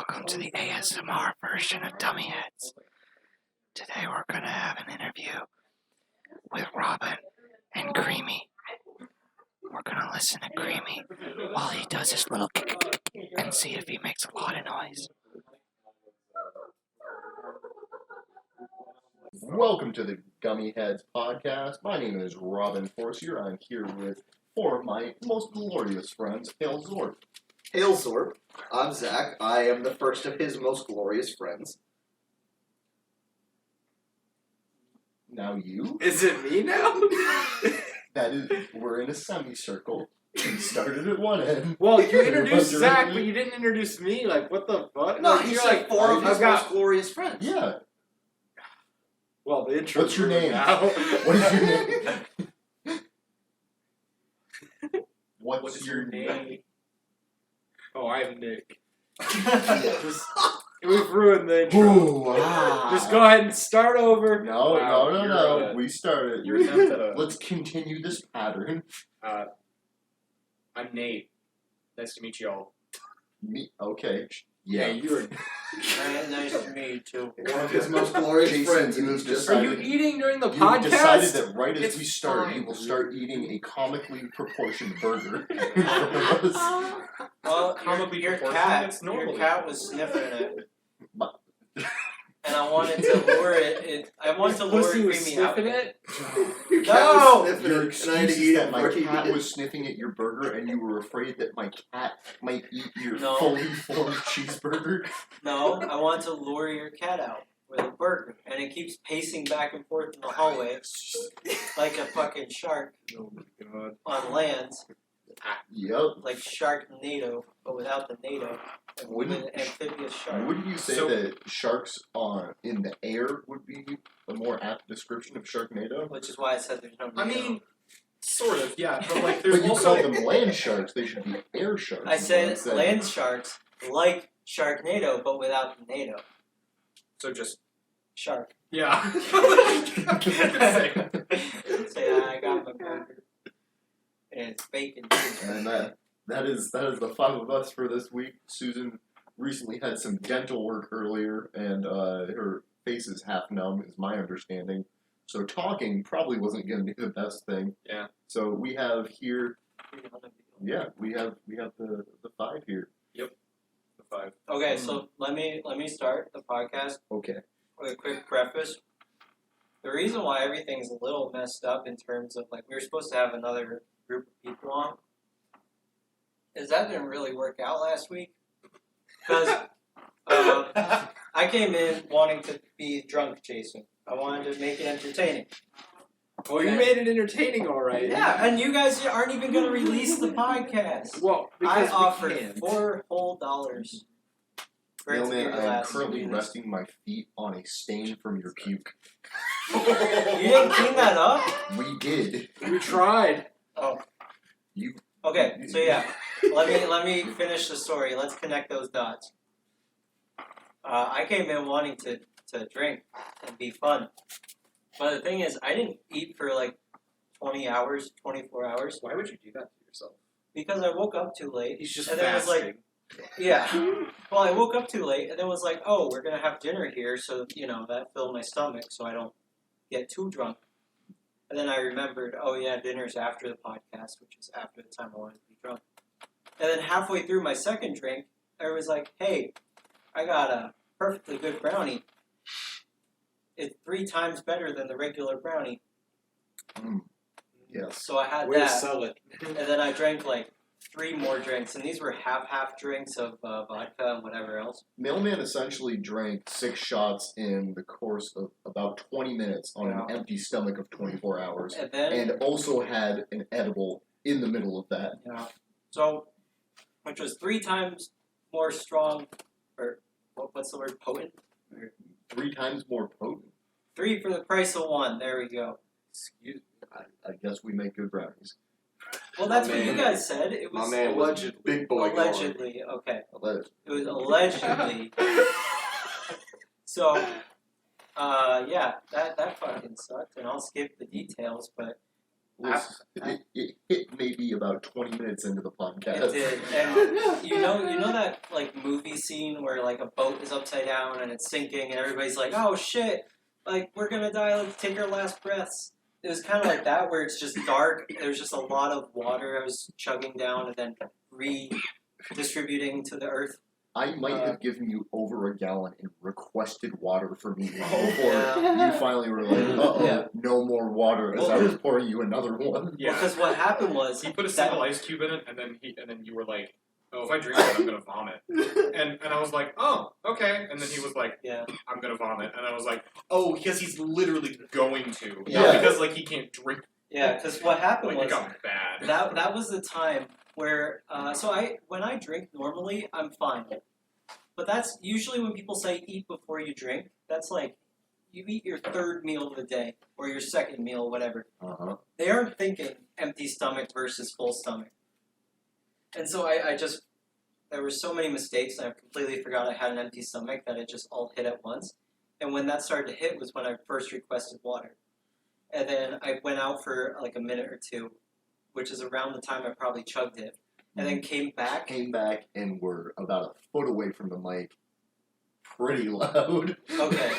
Welcome to the ASMR version of Dummy Heads. Today we're going to have an interview with Robin and Creamy. We're going to listen to Creamy while he does his little and see if he makes a lot of noise. Welcome to the Gummy Heads podcast. My name is Robin Forcier. I'm here with four of my most glorious friends, Hail Zorb. Hail Zorb. I'm Zach. I am the first of his most glorious friends. Now you? Is it me now? That is, we're in a semicircle. We started at one end. Well, you introduced Zach, but you didn't introduce me. Like, what the fuck? No, like, you're you're like four of his most glorious friends. Yeah. Well, the intro. What's your name? Now. What is your name? What's your name? Oh, I'm Nick. We've ruined the intro. Ooh, wow. Just go ahead and start over. No. Wow, We started. You're attempted Let's continue this pattern. I'm Nate. Nice to meet you all. Me? Okay. Yeah, you're. Nice to meet you too. One of his most glorious Jason, friends. you And he's just Are you eating during the You podcast? decided that right as It's we start, fine. you will start eating a comically proportioned burger in front of us. Well, Comically your proportioned, cat, it's your normally. cat was sniffing it, But- and I wanted to lure I wanted to lure Pussy was Creamy out. sniffing it? Your cat No! was sniffing Your it, excuse and I had to is eat that it my before he cat did. was sniffing at your burger and you were afraid that my cat might eat your No. fully formed cheeseburger. No, I wanted to lure your cat out with a burger, and it keeps pacing back and forth in the hallway like a fucking shark Oh my god. on land, Yep. like Sharknado, but without the NATO, and with an amphibious shark. Wouldn't you say So- that sharks in the air would be a more apt description of Sharknado? Which is why I said there's no NATO. I mean, sort of, yeah. But like, there's But you also. call them land sharks, they should be air sharks. I said Instead of- land sharks like Sharknado, but without the NATO. So just. Shark. Yeah. Say, I got my burger. And it's bacon. And that is the five of us for this week. Susan recently had some dental work earlier, and her face is half numb, is my understanding. So talking probably wasn't going to be the best thing. Yeah. So we have here, we have the five here. The 5. Okay, so let me start the podcast Okay. with a quick preface. The reason why everything's a little messed up in terms of, like, we were supposed to have another group of people on, is that didn't really work out last week. Because I came in wanting to be drunk, Jason. I wanted to make it entertaining. Well, you made it entertaining, alright. Yeah, and you guys aren't even going to release the podcast. Well, I because offered we can't. $4 whole for it to be Mailman, I am last currently week. resting my feet on a stain from your puke. You didn't clean that up? We did. We tried. Oh. You. Okay, so yeah, let me finish the story. Let's connect those dots. I came in wanting to drink and be fun, but the thing is, I didn't eat for like 20 hours, 24 hours, Why would you do that to yourself? because I woke up too late. He's just and then it was fasting. like, yeah. Well, I woke up too late, and then was like, oh, we're gonna have dinner here, so that filled my stomach, so I don't get too drunk. And then I remembered, oh yeah, dinner's after the podcast, which is after the time I wanted to be drunk. And then halfway through my second drink, I was like, hey, I got a perfectly good brownie. It's 3 times better than the regular brownie. Yes. So I had Way to that, sell it. and then I drank like 3 more drinks, and these were half drinks of vodka and whatever else. Mailman essentially drank 6 shots in the course of about 20 minutes on an empty stomach of 24 hours, And then, and also had an edible in the middle of that. yeah. So, which was 3 times more strong, or what's the word, potent? 3 times more potent. 3 for the price of 1. There we go. Excuse me. I guess we make good brownies. Well, that's My what you man. guys said. It was My man, allegedly. big boy. Allegedly, okay. Alleged. It was allegedly. So, yeah, that fucking sucked, and I'll skip the details, but It hit maybe about 20 minutes into the podcast. It did, and you know that like movie scene where like a boat is upside down and it's sinking, and everybody's like, "Oh shit! Like we're gonna die! Let's take our last breaths." It was kind of like that, where it's just dark. There's just a lot of water I was chugging down and then redistributing to the earth. I might have given you over a gallon in requested water for me before Yeah. you finally were like, "Uh-oh, Yeah. no more water," as I was pouring you another one. Yeah. Because what happened was He put a that- single ice cube in it, and then you were like, "Oh, if I drink it, I'm gonna vomit." And I was like, "Oh, okay." And then he was like, Yeah. "I'm gonna vomit," and I was like, "Oh, because he's literally going to, Yeah. not because like he can't drink." Yeah, because what happened Like it was got bad. that was the time where when I drink normally I'm fine, but that's usually when people say eat before you drink. That's like you eat your third meal of the day or your second meal, whatever. Uh-huh. They aren't thinking empty stomach versus full stomach, and so I just there were so many mistakes and I completely forgot I had an empty stomach that it just all hit at once. And when that started to hit was when I first requested water. And then I went out for like a minute or two, which is around the time I probably chugged it. And then came back. Came back and were about a foot away from the mic. Pretty loud. Okay.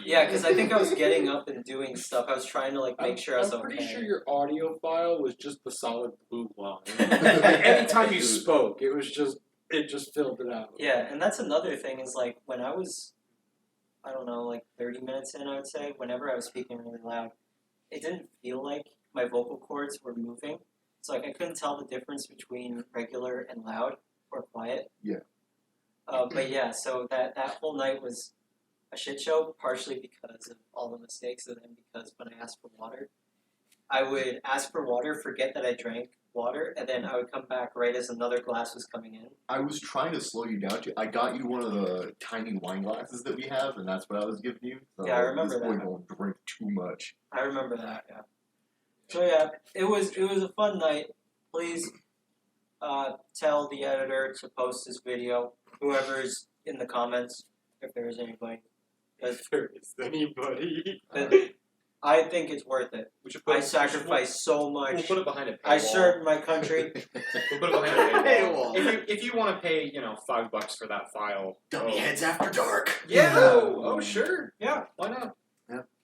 Yeah, because I think I was getting up and doing stuff. I was trying to like make sure I was I'm pretty okay. sure your audio file was just the solid blue line. Anytime you spoke, it just filled it out. Yeah, and that's another thing is like when I was, I don't know, like 30 minutes in, I would say, whenever I was speaking really loud, it didn't feel like my vocal cords were moving. So like I couldn't tell the difference between regular and loud or quiet. Yeah. But yeah, so that whole night was a shit show, partially because of all the mistakes, and then because when I asked for water, I would ask for water, forget that I drank water, and then I would come back right as another glass was coming in. I was trying to slow you down. I got you one of the tiny wine glasses that we have, and that's what I was giving you. So Yeah, I remember this boy that. don't drink too much. I remember that, yeah. So yeah, it was a fun night. Please tell the editor to post this video. Whoever's in the comments, if there is anybody. If there is anybody. I think it's worth it. We should I sacrificed so We'll much. put it behind a paywall. I served my country. We'll put it behind a paywall. Paywall. If you want to pay, $5 for that file. Dummy heads after dark. Yeah. Oh, sure. Yeah. Why not?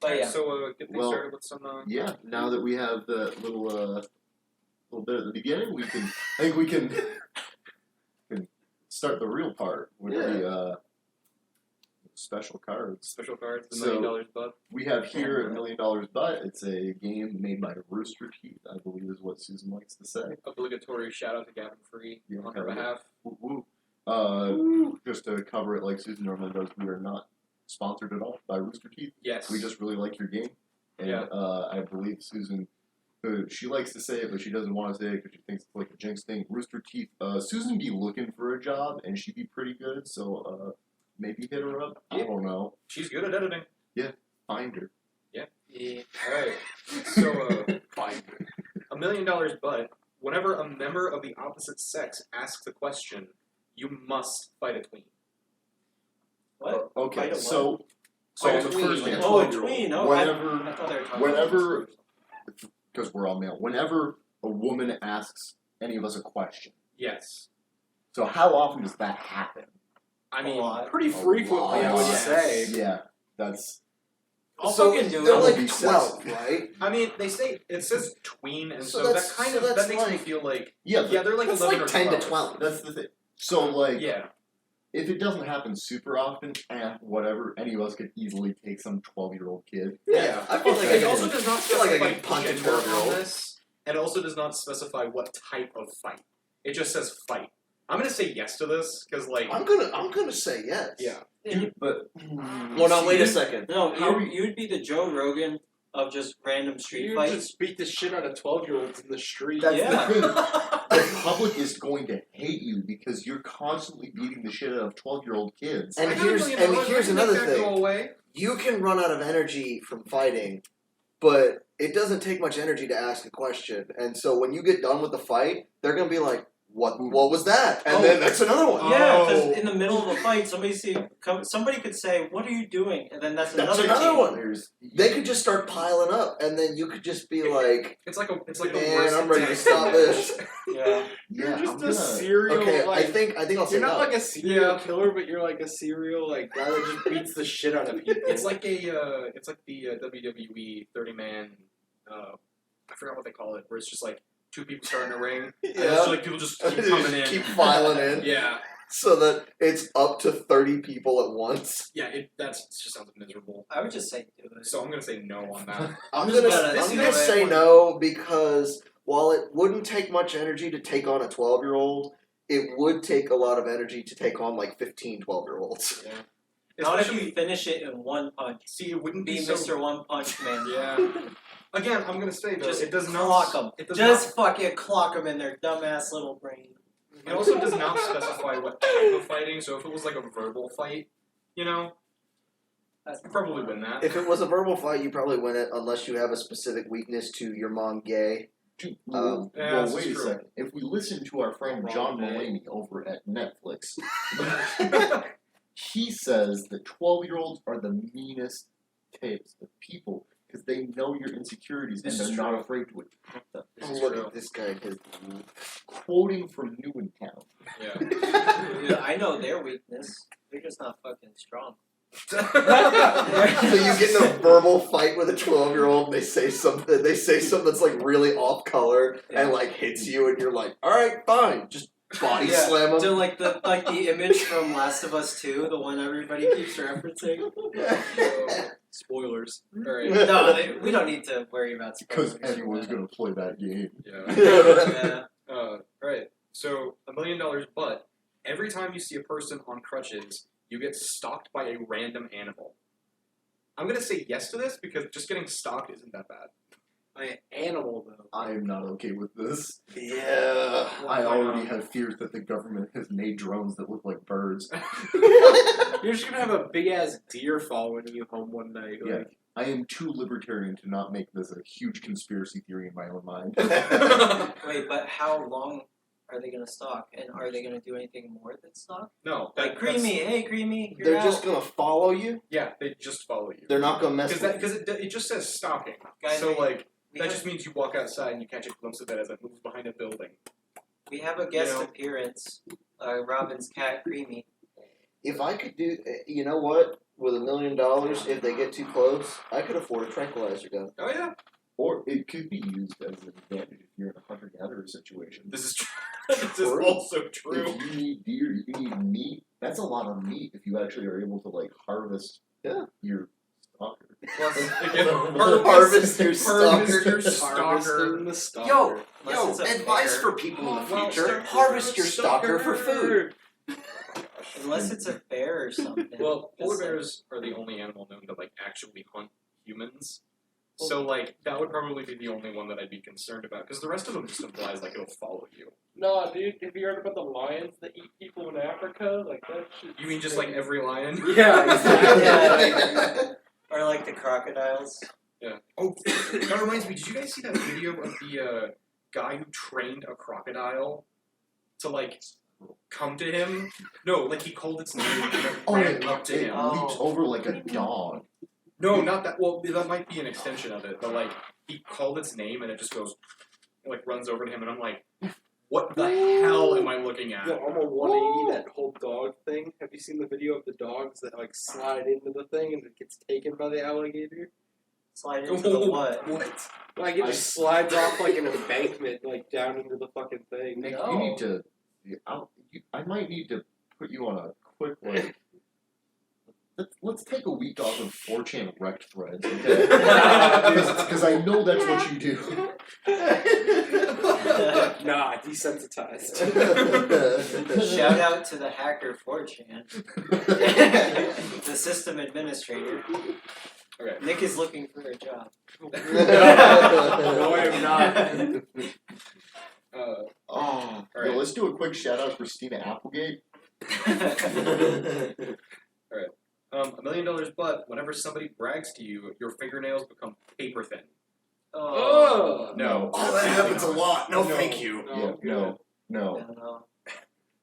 But yeah. So get things Well, started with some. Yeah, now that we have the little bit at the beginning, I think we can start the real part with the special cards. Special cards, the So- $1 million butt. We have here at $1 Million Butt. It's a game made by Rooster Teeth, I believe is what Susan likes to say. Obligatory shout out to Gavin Free Yeah, on her hell yeah. behalf. Woo woo. Just to cover it like Susan normally does, we are not sponsored at all by Rooster Teeth. Yes. We just really like your game. And Yeah. I believe Susan, she likes to say it, but she doesn't want to say it because she thinks it's like a jinx thing. Rooster Teeth, Susan be looking for a job, and she'd be pretty good, so maybe hit her up. I Yeah. don't know. She's good at editing. Find her. Yeah. Alright. So, $1 million butt. Whenever a member of the opposite sex asks a question, you must fight a tween. What? Okay, Fight a so Fight a on the tween. first Like a hand, Oh, a tween. Oh, I whenever, thought they were talking whenever, because we're all male, whenever a woman asks any of us a question, Yes. so how often does that happen? I mean, A lot. Pretty A frequently, I would lot. say. Yeah, that's I'll So fucking do they're it. like Be 12, right? I mean, it says tween, and So so, that that's- kind so of that that's makes me like- feel like yeah. they're like That's 11 like or 10 12. to 12. That's the thing. So like, Yeah. if it doesn't happen super often, whatever, any of us could easily take some 12-year-old kid. Yeah, I feel like It I also can. does not I feel like I specify can punch a gender 12-year-old. on this, and it also does not specify what type of fight. It just says fight. I'm gonna say yes to this because, like, I'm gonna say yes. yeah, Dude, but Well, now wait a second. No, How you would be the Joe Rogan of just random street You fights. just beat the shit out of 12-year-olds in the street. That's Yeah. the thing. The public is going to hate you because you're constantly beating the shit out of 12-year-old kids. And I got $1 here's million, I here's can make another that Go thing. away. You can run out of energy from fighting, but it doesn't take much energy to ask a question. And so when you get done with the fight, they're gonna be like, What was that? And then that's another one. Yeah, because in the middle of a fight, somebody could say, "What are you doing?" And then that's another team. one. They could just start piling up, and then you could just be like, It's like the "Man, worst. I'm ready to stop this." Yeah. You're just I'm a gonna- serial. Okay, like, I think I'll say you're not no. like a serial killer, but you're like a serial like guy that just beats the shit out of people. It's like the WWE 30-man. I forgot what they call it, where it's just like 2 people starting a ring. And it's just like people just keep coming in. Keep filing in. Yeah. So that it's up to 30 people at once. Yeah, it just sounds miserable. I would just say do it. So I'm gonna say no on that. I'm Just gonna gotta- I'm you gonna know, say no because while it wouldn't take much energy to take on a 12-year-old, it would take a lot of energy to take on like 15 12-year-olds. Yeah. Not if Especially, you finish it in one punch. see, it wouldn't Be be so. Mr. One Punch Man. Yeah. Again, I'm gonna say though, Just it does not clock them. It does Just fucking clock them in their dumbass little brain. It also does not specify what type of fighting. So if it was like a verbal fight, you know, That's you probably win that. If it was a verbal fight, you probably win it unless you have a specific weakness to your mom gay. Well, Yeah, this wait is a true. second. If we listen to our friend Wrong John day. Mulaney over at Netflix, he says that 12-year-olds are the meanest types of people because they know your insecurities This and is they're not true. afraid to attack them. This is Look true. at this guy. Quoting from Newentown. Yeah. Yeah, I know their weakness. They're just not fucking strong. So you get in a verbal fight with a 12-year-old and they say something that's like really off color and like hits you and you're like, alright, fine. Just body Yeah, slam them. So like the image from Last of Us 2, the one everybody keeps referencing. Spoilers. All right. No, we don't need to worry about Because spoilers. anyone's going to play that game. Yeah. Yeah. All right. So $1 million, but every time you see a person on crutches, you get stalked by a random animal. I'm gonna say yes to this because just getting stalked isn't that bad. An animal though. I am not okay with this. Yeah. I already have fears that the government has made drones that look like birds. You're just gonna have a big ass deer following you home one night. Yeah. Like, I am too libertarian to not make this a huge conspiracy theory in my own mind. Wait, but how long are they gonna stalk? And are they gonna do anything more than stalk? No, Like Creamy, hey Creamy, you're They're out. just gonna follow you. Yeah, they just follow you. They're not gonna mess with Because it just says stalking. Guys, So like we that have, just means you walk outside and you catch a glimpse of it as it moves behind a building. we have a guest you know. appearance. Robin's cat Creamy. If I could do, you know what? With $1 million, if they get too close, I could afford a tranquilizer gun. Oh yeah, Or it could be used as an advantage if you're in a hunter-gatherer situation. this is true. This is True. also true. If you need deer, you need meat. That's a lot of meat if you actually are able to like harvest your stalker. Plus, again, Harvest your harvest your stalker. stalker. harvesting the stalker. Yo, Unless it's a advice bear. for people in the Well, future: stalker, harvest your stalker for food. Unless it's a bear or something. Well, polar It's like- bears are the only animal known to like actually hunt humans. So like that would probably be the only one that I'd be concerned about because the rest of them just implies like it'll follow you. No, dude, have you heard about the lions that eat people in Africa? Like that shit. You mean just like every lion? Yeah, exactly. Yeah. Or like the crocodiles. Yeah. Oh, that reminds me. Did you guys see that video of the guy who trained a crocodile to like come to him? No, like he called its name and it ran up to it him. Oh. leaps over like a dog. No, not that. Well, that might be an extension of it, but like he called its name and it just goes, like runs over to him, and I'm like, what the hell am I looking at? Yo, I'm a 180, that whole dog thing. Have you seen the video of the dogs that like slide into the thing and it gets taken by the alligator? Slide into the what? What? Like it just slides off like an embankment, like down into the fucking thing. Nick, No. you need to. I might need to put you on a quick like. Let's take a week off of 4chan wrecked threads, okay? Because I know that's what you do. Nah, desensitized. Shout out to the hacker 4chan. The system administrator. Okay. Nick is looking for a job. No, I am not. Oh, All right. let's do a quick shout out to Christina Applegate. $1 million, but whenever somebody brags to you, your fingernails become paper thin. Oh. No. Oh, that happens a lot. No, No. thank you. No, Yeah, good. no. No. I don't know.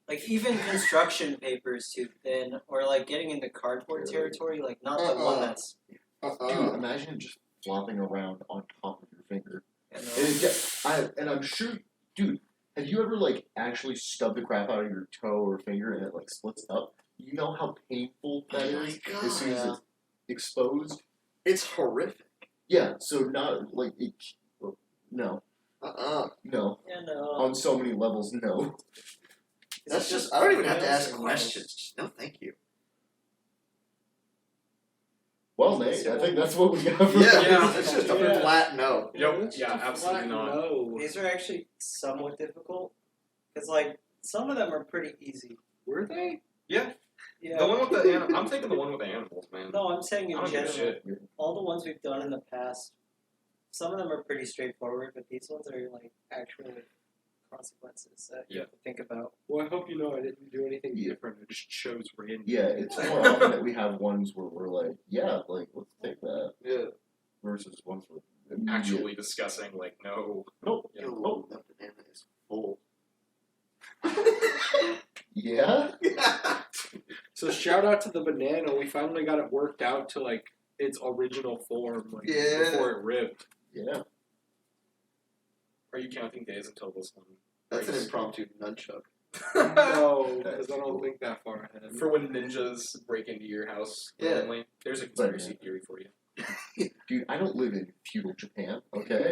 Like even construction paper is too thin, or like getting into cardboard territory, like not the one that's. Dude, imagine it just flopping around on top of your finger. You know, And I'm sure, dude, have you ever like actually stubbed the crap out of your toe or finger and it like splits up? You know how painful that Oh my is God. as soon as it's exposed? It's horrific. Yeah, so not like it. No, no. yeah, no. On so many levels, no. That's It's just, I don't even have to nails ask or questions. Just, no, thank you. Well, Nate, I think that's what we got for Yeah, this. it's just a Yeah. flat no. Yep. Yeah, absolutely not. No. These are actually somewhat difficult because, like, some of them are pretty easy. Were they? Yeah. Yeah. The one with the I'm thinking the one with the animals, man. No, I'm saying I in don't give a general. shit. All the ones we've done in the past, some of them are pretty straightforward, but these ones are like actual consequences that you have to think about. Well, I hope you know I didn't do anything Yeah. different. I just chose random. Yeah, it's more often that we have ones where we're like, yeah, like, let's take that, Yeah. versus ones with Actually discussing, like, no. Nope. Yeah. Yo, that banana is full. Yeah? So shout out to the banana. We finally got it worked out to like its original form, like Yeah. before it ripped. Yeah. Are you counting days until this one? That's an impromptu nunchuck. No, because I don't think that far ahead. For when ninjas break into your house. Yeah. randomly. There's a conspiracy theory for you. Dude, I don't live in feudal Japan, okay?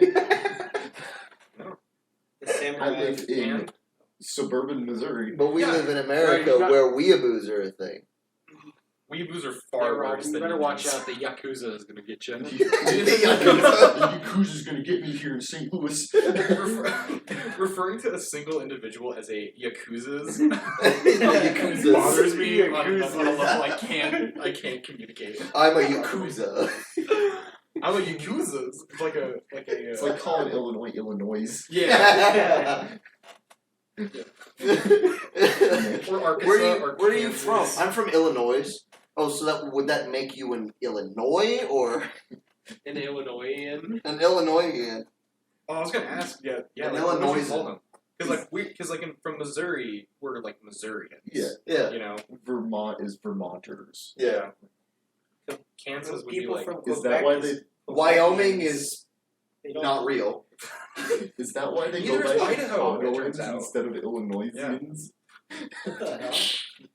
The samurai. I live in And suburban Missouri. But we Yeah. live in America Right, you got- where weeaboos are a thing. weeaboos are Yeah, far Rob, worse you than better ninjas. watch out. The Yakuza is gonna get you. The Yakuza's gonna get me here in St. Louis. Referring to a single individual as a Yakuza's Yakuza. bothers me on a Yakuza. level I can't communicate. I'm a Yakuza. I'm a Yakuza's. It's like a It's like calling Illinois, Illinois. yeah. Or Arkansas or where are you from? Kansas. I'm from Illinois. Oh, so that would that make you an Illinois or An Illinoisan. an Illinoisian? Oh, I was gonna ask. Yeah. An Like, what do you Illinoisan. call them? Because from Missouri, we're like Missourians. Yeah. Yeah. You know. Vermont is Vermonters. Yeah. Kansas would be People like. from Is Quebec that why they? Wyoming is they don't not real. Is that why they Neither go is by Idaho, it Chicagoans turns out. instead of Illinoisians? What the hell?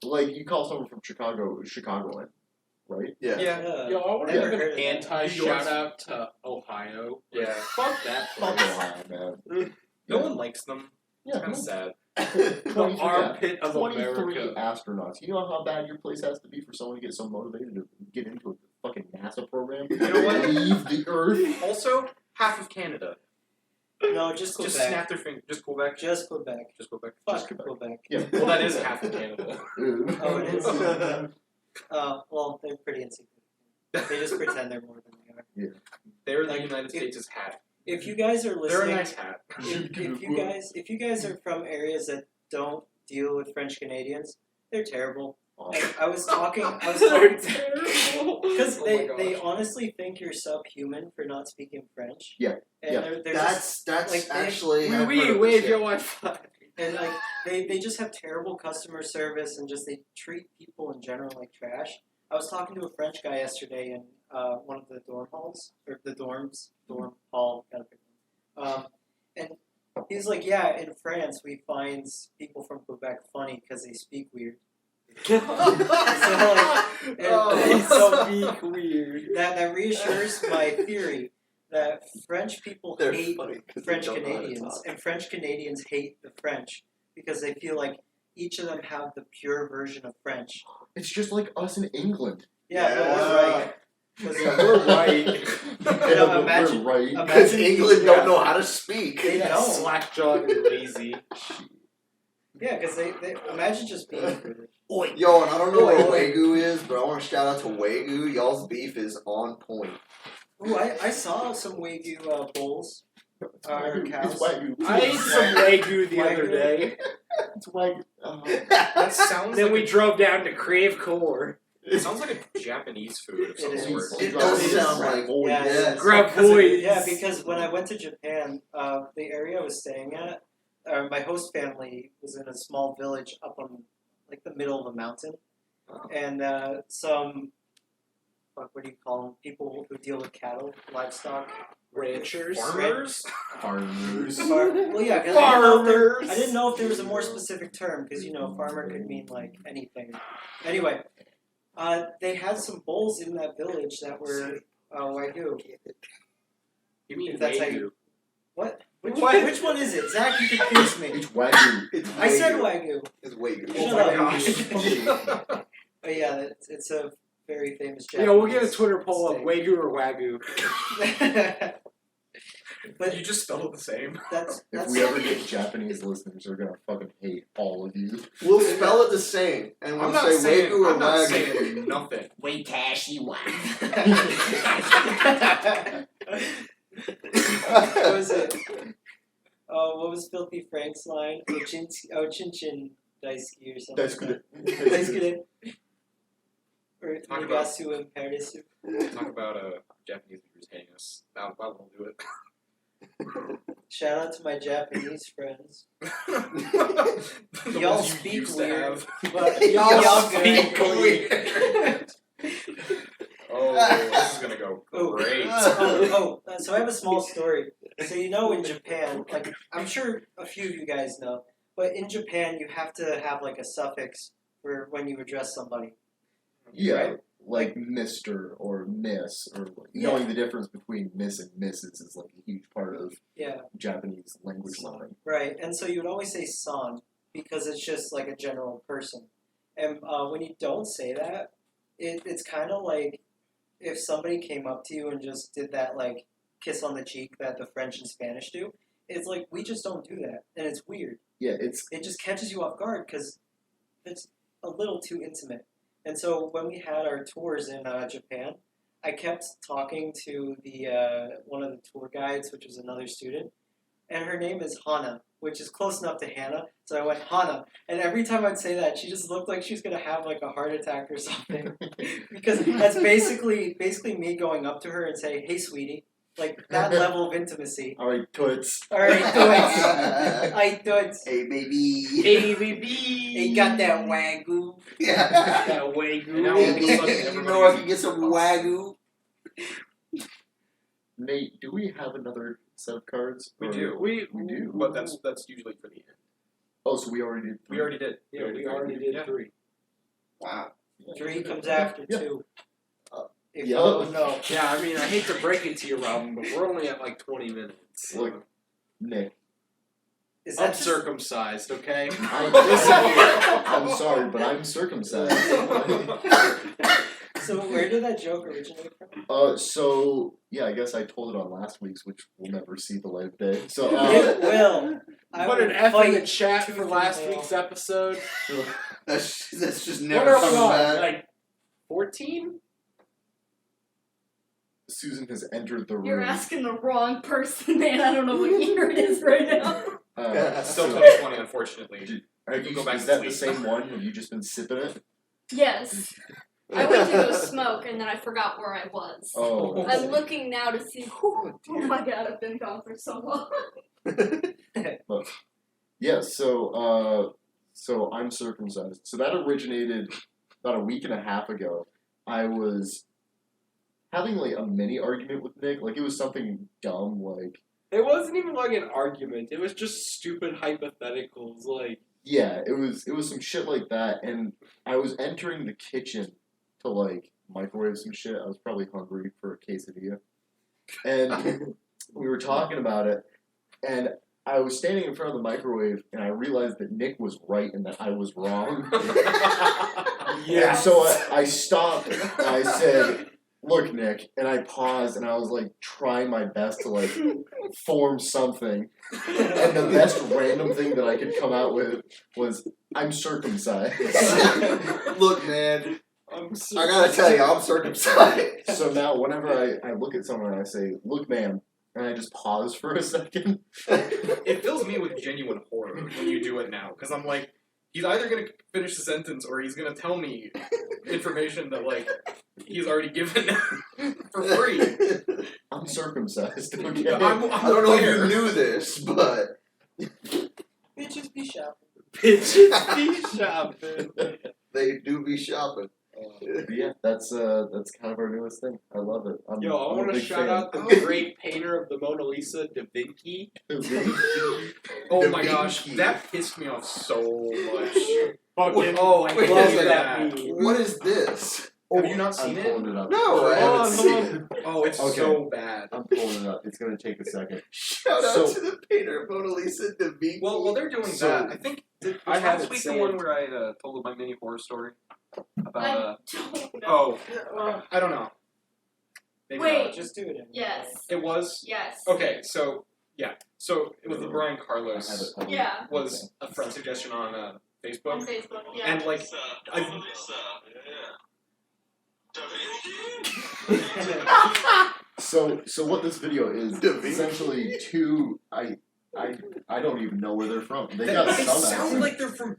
Like you call someone from Chicago Chicagoan, right? Yeah. Yeah. Yo, I want to Never give heard an of that. anti New York's- shout out to Ohio. Like, Yeah. Fuck that Fuck place. Ohio, man. No one likes them. It's Yeah, kind of sad. The armpit of 23 America. astronauts. You know how bad your place has to be for someone to get so motivated to get into a fucking NASA program? You know what? Leave the Earth. Also, half of Canada. No, just Just Quebec. snap their fingers. Just Quebec. Just Quebec. Just Quebec. Fuck Quebec. Quebec. Yeah. Well, that is half of Canada. Oh, it is. Well, they're pretty insignificant. They just pretend they're more than they are. They're the Like, United if- States' hat. If you guys are They're a listening, nice hat. if you guys are from areas that don't deal with French Canadians, they're terrible. And I was talking They're terrible. because Oh my they gosh. honestly think you're subhuman for not speaking French. Yeah, And yeah. they're just, That's like, they- actually. I've heard We of wave this, your yeah. Wi-Fi. and like they just have terrible customer service and just they treat people in general like trash. I was talking to a French guy yesterday in one of the dorm halls or the dorm hall. Gotta pick one. And he's like, yeah, in France we find people from Quebec funny because they speak weird. Oh, so speak weird. That reassures my theory that French people They're hate funny 'cause they French don't know how to Canadians, talk. and French Canadians hate the French because they feel like each of them have the pure version of French. It's just like us in England. Yeah, but Yeah. we're right. 'Cause, Yeah, we're right. No, We're imagine- right. Because imagine England don't know how to speak. They don't. Slack-jawed and lazy. Yeah, because they imagine just being British. Yo, and I don't know where Oi. Wagyu is, but I want to shout out to Wagyu. Y'all's beef is on point. Ooh, I saw some Wagyu bowls. It's Or Wagyu. cows. It's Wagyu. I ate some Wagyu the other Wagyu. day. It's Wagyu. That sounds Then like we drove down to Crave Core. it sounds like a Japanese food of some It is. sort. It does It is. sound like Yeah, yes. Grab Because boys. yeah, because when I went to Japan, the area I was staying at, my host family was in a small village up on like the middle of a mountain, and some what do you call them? People who deal with cattle, livestock, Ranchers. Farmers? Farmers. Well, yeah, 'cause Farmers. I didn't know if there was a more specific term because farmer could mean like anything. Anyway, they had some bulls in that village that were Wagyu. You mean If that's how Wagyu? you- What? Which one is it? Zach, you confused me. It's Wagyu. It's I said Wagyu. Wagyu. It's Wagyu. Oh Shut my up. gosh. But yeah, it's a very famous You Japanese. know, we'll get a Twitter poll of steak. Wagyu or Wagyu. But You just spelled it the same. that's If we ever get Japanese listeners, they're gonna fucking hate all of you. We'll spell it the same, and we'll I'm not say saying, Wagyu or I'm not Wagyu. saying nothing. What was it? Oh, what was Filthy Frank's line? Chin Chin Daisuke or something. That's good. Daisuke. Or Talk about- Nagasu and Paradisu. Talk about Japanese viewers hating us. That will do it. Shout out to my Japanese friends. The Y'all ones you speak used to weird. have. But y'all good. weird. Oh, this is gonna go Oh. great. So I have a small story. So in Japan, like I'm sure a few of you guys know, but in Japan you have to have like a suffix for when you address somebody. Yeah, Right? like Mr. or Miss, or Yeah. knowing the difference between Miss and Mrs. is like a huge part of Yeah, Japanese language learning. right. And so you would always say san because it's just like a general person. And when you don't say that, it's kind of like if somebody came up to you and just did that like kiss on the cheek that the French and Spanish do. It's like we just don't do that, and it's weird. Yeah, it's It just catches you off guard because it's a little too intimate. And so when we had our tours in Japan, I kept talking to the one of the tour guides, which was another student, and her name is Hana, which is close enough to Hannah. So I went Hana, and every time I'd say that, she just looked like she was gonna have like a heart attack or something, because that's basically me going up to her and saying, "Hey, sweetie," like that level of intimacy. all right, toots. All right, toots. I toots. Hey, baby. Hey, baby. He got that Wagyu. Yeah. That Wagyu. And now Hey, all of a sudden baby, you everybody know I is- can get some Wagyu. Nate, do we have another set of cards? We Or- do. We do. But that's usually for the end. Oh, so we already did. We already did. Yeah, we already did Yeah. 3. Wow. 3 comes after Yeah. 2. If yeah. you don't know. Yeah, I mean, I hate to break it to you, Robin, but we're only at like 20 minutes. Look, Nick, Is that just, Uncircumcised, okay? I'm sorry, but I'm circumcised. so where did that joke originate from? So yeah, I guess I told it on last week's, which will never see the light of day. So It will. I Put will an F in fight the chat tooth for and last nail. week's episode. That's just What never are we coming on? back. Like 14? Susan has entered the room. You're asking the wrong person, man. I don't know what year it is right now. Still So, 2020, unfortunately. are You you, go back is to that the sleep. same one? Have you just been sipping it? Yes. I went to go smoke and then I forgot where I was. Oh, I'm looking now to see. Oh my god, I've been gone for so long. yeah. So I'm circumcised. So that originated about a week and a half ago. I was having like a mini argument with Nick. Like it was something dumb. Like It wasn't even like an argument. It was just stupid hypotheticals. Like, yeah, it was some shit like that. And I was entering the kitchen to like microwave some shit. I was probably hungry for a quesadilla, and we were talking about it. And I was standing in front of the microwave, and I realized that Nick was right and that I was wrong. And so I stopped and I said, "Look, Nick," and I paused and I was like trying my best to like form something. And the best random thing that I could come out with was, "I'm circumcised." Look, man, I'm I gotta tell you, I'm circumcised. So now whenever I look at someone and I say, "Look, ma'am," and I just pause for a second. It fills me with genuine horror when you do it now, because I'm like, he's either going to finish the sentence or he's going to tell me information that, like, he's already given for free. I'm circumcised. Okay? I'm I don't know if aware. you knew this, but Bitches be shopping. They do be shopping. But yeah, that's kind of our newest thing. I love it. I'm Yo, I a want to big shout fan. out the great painter of the Mona Lisa, Da Vinci. Oh Da my gosh, Vinci. that pissed me off so much. Fucking Oh, I wait a love second. that meme. What is this? Have you not seen I'm it? pulling it up. No, I Hold on, haven't seen hold it. Oh, it's Okay. so bad. I'm pulling it up. It's gonna take a second. Shout out So- to the painter of Mona Lisa, Da Vinci. Well, while they're doing So- that, I think I was haven't last week the seen one it. where I told my mini horror story about. I don't know. Oh, I don't know. Maybe Wait. not. Just do it. Yes. It was Yes. okay. So yeah, so it was Brian I have Carlos it. Yeah. was a friend suggestion on On Facebook, Facebook. Yeah. and like So what this video is Da Vinci. essentially two. I don't even know where they're from. They they, got they some sound accent. like they're from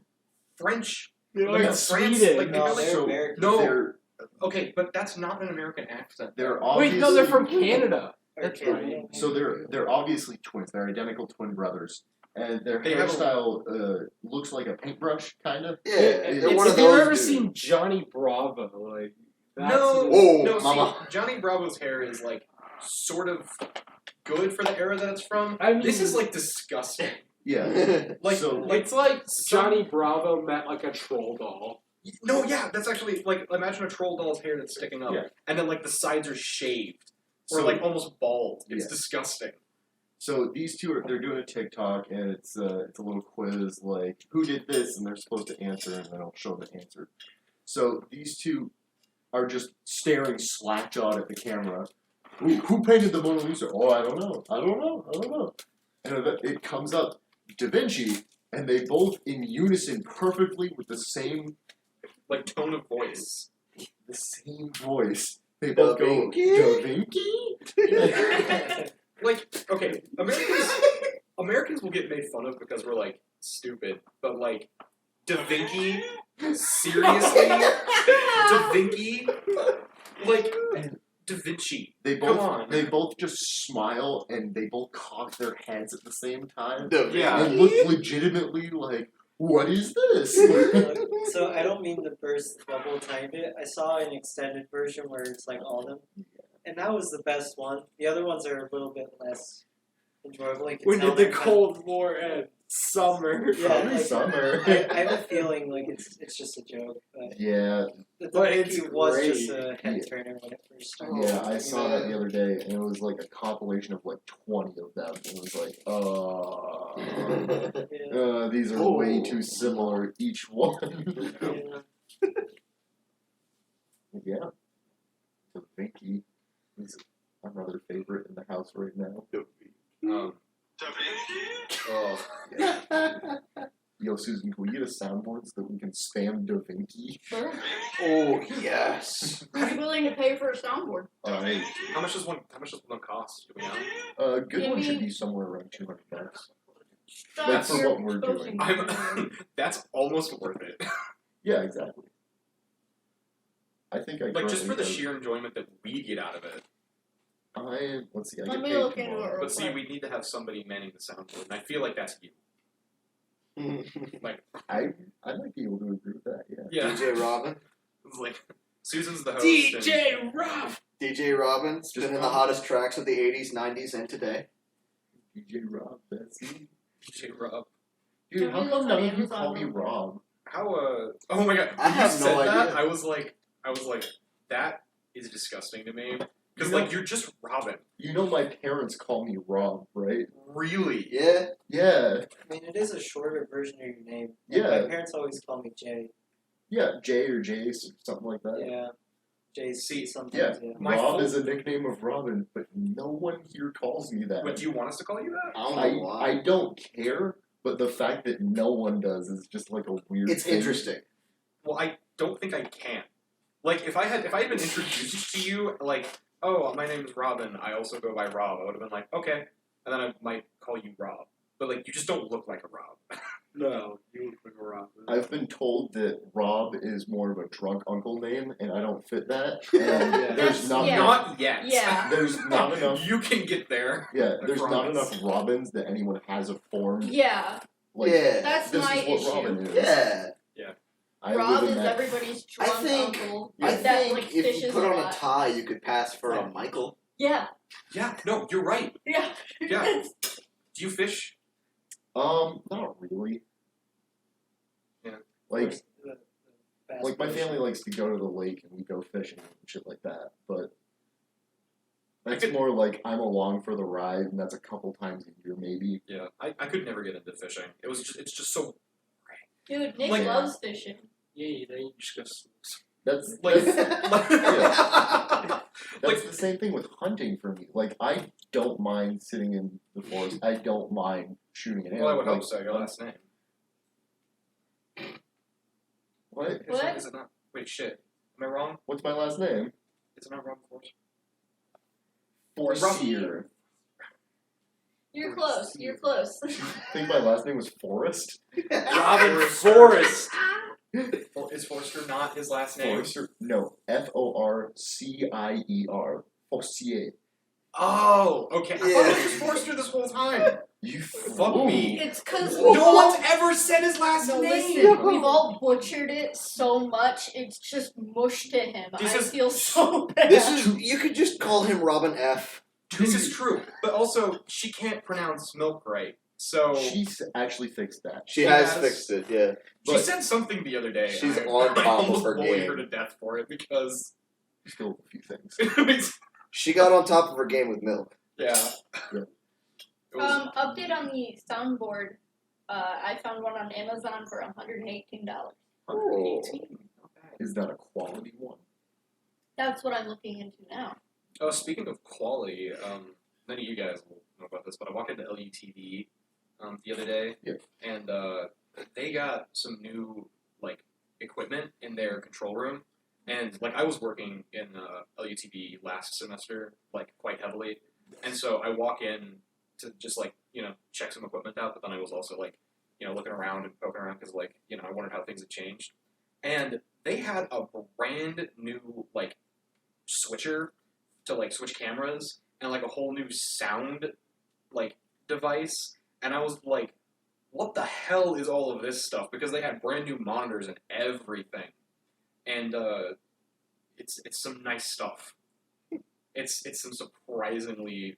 French. They're Like like France, Sweden. like- No, like- they're so- American. No. They're Okay, but that's not an American accent. they're Wait, obviously no, they're from Canada. That's Okay. right. So they're obviously twins. They're identical twin brothers, and their They have a- hairstyle looks like a paintbrush, kind of. Yeah, It's- they're one If of you've those ever dudes. seen Johnny Bravo, like that's No. Whoa, No, mama. see, Johnny Bravo's hair is like sort of good for the era that it's from. I mean, This is like disgusting. Yeah. Like, So- it's like some- Johnny Bravo met like a troll doll. No, yeah, that's actually like imagine a troll doll's hair that's sticking up, Yeah. and then like the sides are shaved or So- like almost bald. It's Yeah. disgusting. So these two they're doing a TikTok, and it's a little quiz like who did this, and they're supposed to answer, and then I'll show the answer. So these two are just staring slack-jawed at the camera. Who painted the Mona Lisa? Oh, I don't know. And it comes up Da Vinci, and they both in unison perfectly with the same Like tone of voice. voice. They both Da go Vinci? Da Vinci. Like, okay, Americans will get made fun of because we're like stupid, but like Da Vinci, seriously, Da Vinci, like Da Vinci. They Come both on. they both just smile and they both cock their heads at the same time Da Vinci. Yeah. and look legitimately like, what is this? So I don't mean to burst the bubble a tiny bit. I saw an extended version where it's like all of them, and that was the best one. The other ones are a little bit less enjoyable. You can When tell did the they're kind Cold War end? Summer. Yeah, Probably like- summer. I have a feeling like it's just a joke, but Yeah, the But Vicky it's was great. just a head turner when it first started. yeah, I You saw know? that the other day, and it was like a compilation of like 20 of them. And it was like, Yeah. these are way too similar, each one. Yeah. Yeah. So Vinky is another favorite in the house right now. Oh, Yo, Susan, can we get a soundboard so that we can spam Da Vinci? Sure. Oh yes. I'm willing to pay for a soundboard. Alright. how much does one cost? Do we know? A good Give one me- should be somewhere around $200. Like That's for your what we're doing. That's almost worth it. Yeah, exactly. I think I Like just for the currently sheer enjoyment that we get out of it. let's see, I Let get me paid look into tomorrow. it real But see, quick. we need to have somebody manning the soundboard, and I feel like that's you. I might be able to agree with that, yeah. Yeah, DJ Robin. it's like Susan's the host. and- DJ Rob. DJ Robin, spinning the Robin. hottest tracks of the 80s, 90s, and today. DJ Rob, that's me. DJ Rob. Dude, Can how we come look none on of you Amazon call me real quick? Rob? How oh my god, I when have you no said that, idea. I was like that is disgusting to me. Because You know- like you're just Robin. You know my parents call me Rob, right? Really? Yeah. Yeah. I mean, it is a shorter version of your name. Yeah. My parents always call me Jay. Yeah, Jay or Jace or something like that. Yeah. Jay's See, sometimes, yeah. My Rob full- is a nickname of Robin, but no one here calls me that. What do you want us to call you that? I don't know why. I don't care, but the fact that no one does is just like a weird It's thing. interesting. Well, I don't think I can. Like if I had been introduced to you like, oh, my name is Robin, I also go by Rob, I would have been like, okay. And then I might call you Rob. But like you just don't look like a Rob. No, you look like a Rob. I've been told that Rob is more of a drunk uncle name, and I don't fit that. And Yeah. there's not Yeah. enough. Not yet. Yeah. There's not enough. You can get there. Yeah, I there's not promise. enough Robins that anyone has a form. Yeah. Like, Yeah. That's this my is what issue. Robin is. Yeah. I Rob live is in that. everybody's I drunk think- uncle. I that, think like, if you fishes put on a lot. tie, you could pass for a Michael. Yeah. Yeah, no, you're right. Yeah. Yeah. Do you fish? Not really. Yeah. Like, The like my family likes to go to the lake and we go fishing and shit like that, but that's more like I'm along for the ride, and that's a couple times a year maybe. Yeah, I could never get into fishing. It's just so Dude, Nick Like- loves fishing. Yeah, you know, you just go. That's like that's, like, that's the same thing with hunting for me. Like I don't mind sitting in the forest. I don't mind shooting an arrow. well, I would like, hope so. Your last name. What? What? Is it not? Wait, shit. Am I wrong? What's my last name? Is it not Rob Force? Forestier. You're close. You're close. I think my last name was Forrest. Robin Forrest. Well, is Forrester not his last name? Forrester? No, Forcier. Forcier. Oh, okay. I thought Yeah. it was Forrester this whole time. You Fuck fool. me. It's because No one's ever said his last No, name. listen, we've all butchered it so much, it's just mush to him. This I is- feel so bad. This is you could just call him Robin F. This is true, but also she can't pronounce milk right. So She actually fixed that. She She has has- fixed it, yeah. she but- said something the other day. She's and on I top of almost her bullied game. her to death for it because Still a few things. She got on top of her game with milk. yeah. Yeah. It was, Update on the soundboard. I found one on Amazon for $118. 118. Not bad. Is that a quality one? That's what I'm looking into now. Oh, speaking of quality, none of you guys will know about this, but I walked into LUTV the other day, Yep. and they got some new like equipment in their control room, and like I was working in LUTV last semester, like quite heavily, and so I walk in to just like check some equipment out, but then I was also like looking around and poking around because like I wondered how things had changed, and they had a brand new like switcher to like switch cameras and like a whole new sound like device, and I was like, what the hell is all of this stuff? Because they had brand new monitors and everything, and it's some nice stuff. It's some surprisingly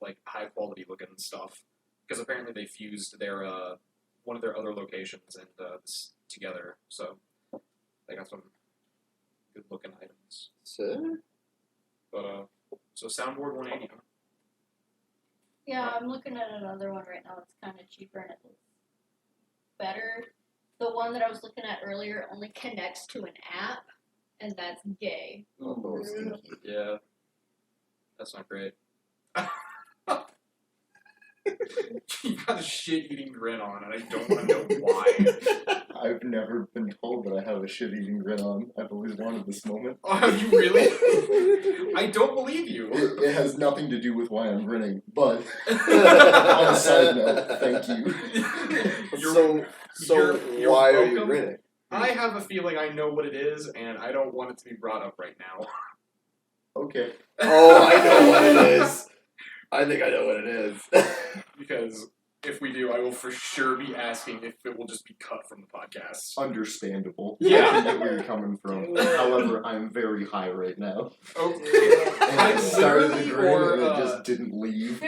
like high quality looking stuff because apparently they fused their one of their other locations and this together, so they got some good looking items. So But so soundboard 180. Huh? Yeah, I'm looking at another one right now that's kind of cheaper and it looks better. The one that I was looking at earlier only connects to an app, and that's gay. oh, stinky. Yeah, that's not great. You got a shit-eating grin on, and I don't want to know why. I've never been told that I have a shit-eating grin on. I've always wanted this moment. Oh, have you really? I don't believe you. It has nothing to do with why I'm grinning, but on a side note, thank you. So you're why are you welcome. grinning? I have a feeling I know what it is, and I don't want it to be brought up right now. Okay. Oh, I know what it is. I think I know what it is. Because if we do, I will for sure be asking if it will just be cut from the podcast. Understandable. Yeah. I get where you're coming from. However, I'm very high right now. Okay. And I started the literally, grin or, and it just didn't leave. Say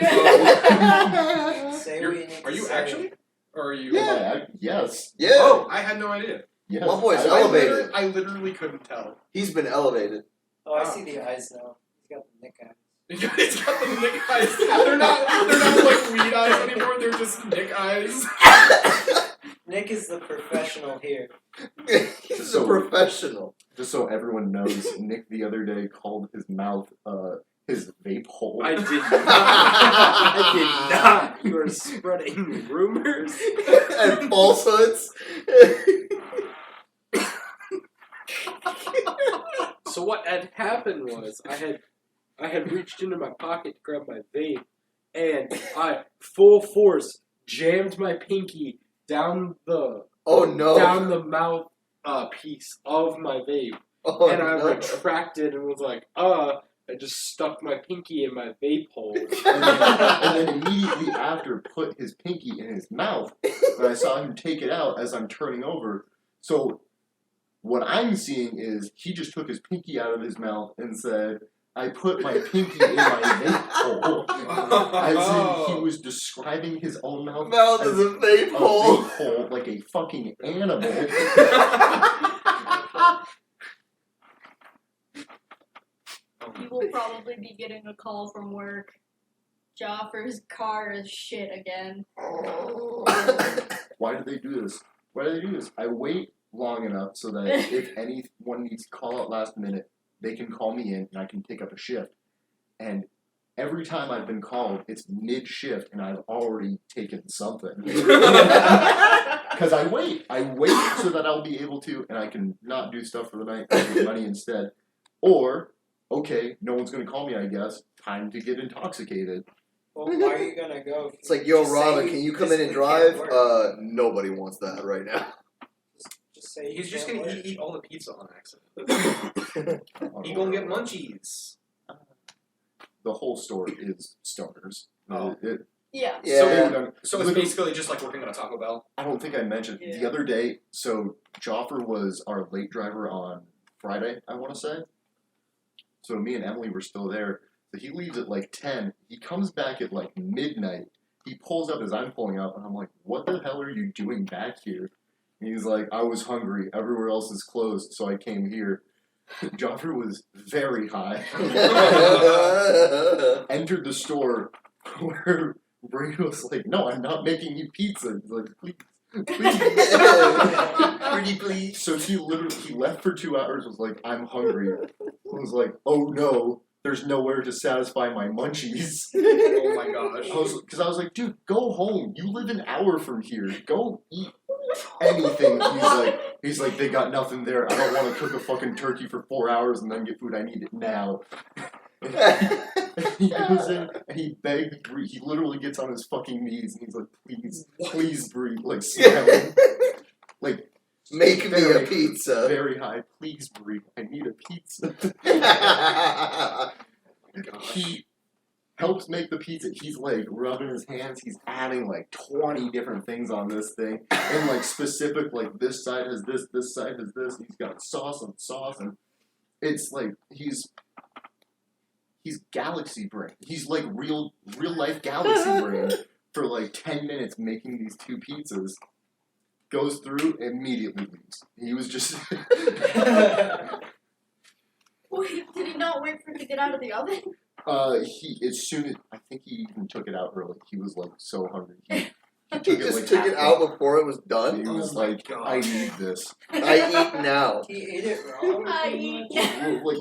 what you need Are to you say. actually? Or are you? Yeah, yes. Yeah. Oh, I had no idea. Yes. My boy's I- elevated. I literally couldn't tell. He's been elevated. Oh, I see the eyes now. He's got the Nick eyes. It's got the Nick eyes. They're not like weed eyes anymore. They're just Nick eyes. Nick is the professional here. He's a professional. Just so everyone knows, Nick the other day called his mouth his vape hole. I did not. I did not. You are spreading rumors. And falsehoods. So what had happened was I had reached into my pocket to grab my vape, and I full force jammed my pinky down the Oh no. down the mouth piece of my vape, Oh and I no. retracted and was like, I just stuck my pinky in my vape hole. and then immediately after put his pinky in his mouth, and I saw him take it out as I'm turning over. So what I'm seeing is he just took his pinky out of his mouth and said, I put my pinky in my vape hole. As in he was describing his own mouth Mouth as is a vape a hole. vape hole like a fucking animal. You will probably be getting a call from work. Joffrey's car is shit again. Why do they do this? Why do they do this? I wait long enough so that if anyone needs to call out last minute, they can call me in and I can pick up a shift. And every time I've been called, it's mid-shift and I've already taken something. Because I wait so that I'll be able to, and I can not do stuff for the night and get money instead. Or, okay, no one's going to call me, I guess. Time to get intoxicated. Well, why are you gonna go? It's like, yo, Just say Robin, you can you come in and physically can't drive? work. Nobody wants that right now. Just say He's just can't gonna work. eat all the pizza on accident. He gonna get munchies. The whole store is stoners. Oh. Yeah. Yeah. So it's basically just like working at a Taco Bell. I don't think I mentioned the other day. So Joffer was our late driver on Friday, I want to say. So me and Emily were still there. So he leaves at like 10. He comes back at like midnight. He pulls up as I'm pulling up, and I'm like, "What the hell are you doing back here?" And he's like, "I was hungry. Everywhere else is closed, so I came here." Joffer was very high. Entered the store where Brady was like, "No, I'm not making you pizza." He's like, "Please, please." Pretty please. So he left for 2 hours. Was like, "I'm hungry." Was like, "Oh no, there's nowhere to satisfy my munchies." Oh my gosh. Because I was like, "Dude, go home. You live an hour from here. Go eat anything." He's like, "They got nothing there. I don't want to cook a fucking turkey for 4 hours and then get food. I need it now." He goes in and he begged Bree. He literally gets on his fucking knees and he's like, please, Bree, like slamming, like Make me a very, pizza. very high. Please, Bree, I need a pizza. He helps make the pizza. He's like rubbing his hands. He's adding like 20 different things on this thing, and like specific, like this side has this side has this. He's got sauce, and it's like he's galaxy brain. He's like real life galaxy brain for like 10 minutes making these 2 pizzas. Goes through, immediately leaves. He was just Wait, did he not wait for it to get out of the oven? he as soon as I think he even took it out early. He was like so hungry. He He just took it out before it was done. He was Oh my like, God. I need this. I eat now. He ate it wrong. I eat. Like,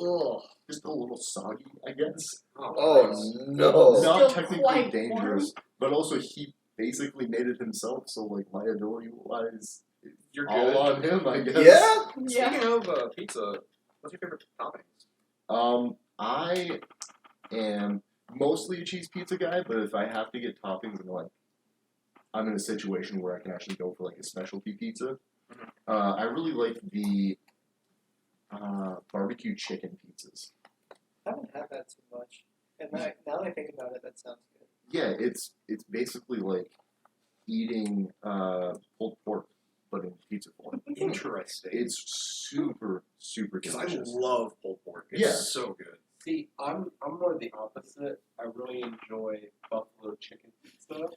just a little soggy, I guess. Oh no. Still Not technically quite dangerous, but also he basically made it himself, so like liability-wise, You're all good. on him, I guess. Yeah? Yeah. Speaking of pizza, what's your favorite toppings? I am mostly a cheese pizza guy, but if I have to get toppings and like I'm in a situation where I can actually go for like a specialty pizza, I really like the barbecue chicken pizzas. I haven't had that too much. And now that I think about it, that sounds good. Yeah, it's basically like eating pulled pork, but in pizza form. Interesting. It's super Because I delicious. love pulled pork. It's Yeah. so good. See, I'm more the opposite. I really enjoy buffalo chicken pizza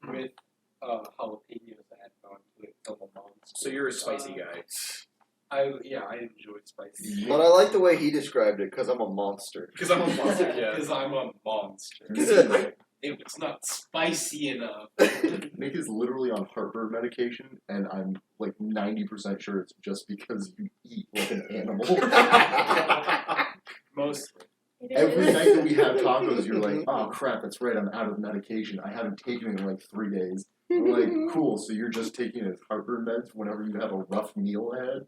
with jalapenos added onto it from a monster. So you're a spicy guy. I enjoy spicy. But I like the way he described it because I'm a monster. Because I'm a monster, yeah. Because I'm a monster. If it's not spicy enough. Nick is literally on heartburn medication, and I'm like 90% sure it's just because you eat like an animal. Mostly. Every night that we have tacos, you're like, oh crap, that's right, I'm out of medication. I haven't taken it in like 3 days. I'm like, cool, so you're just taking it as heartburn meds whenever you have a rough meal ahead?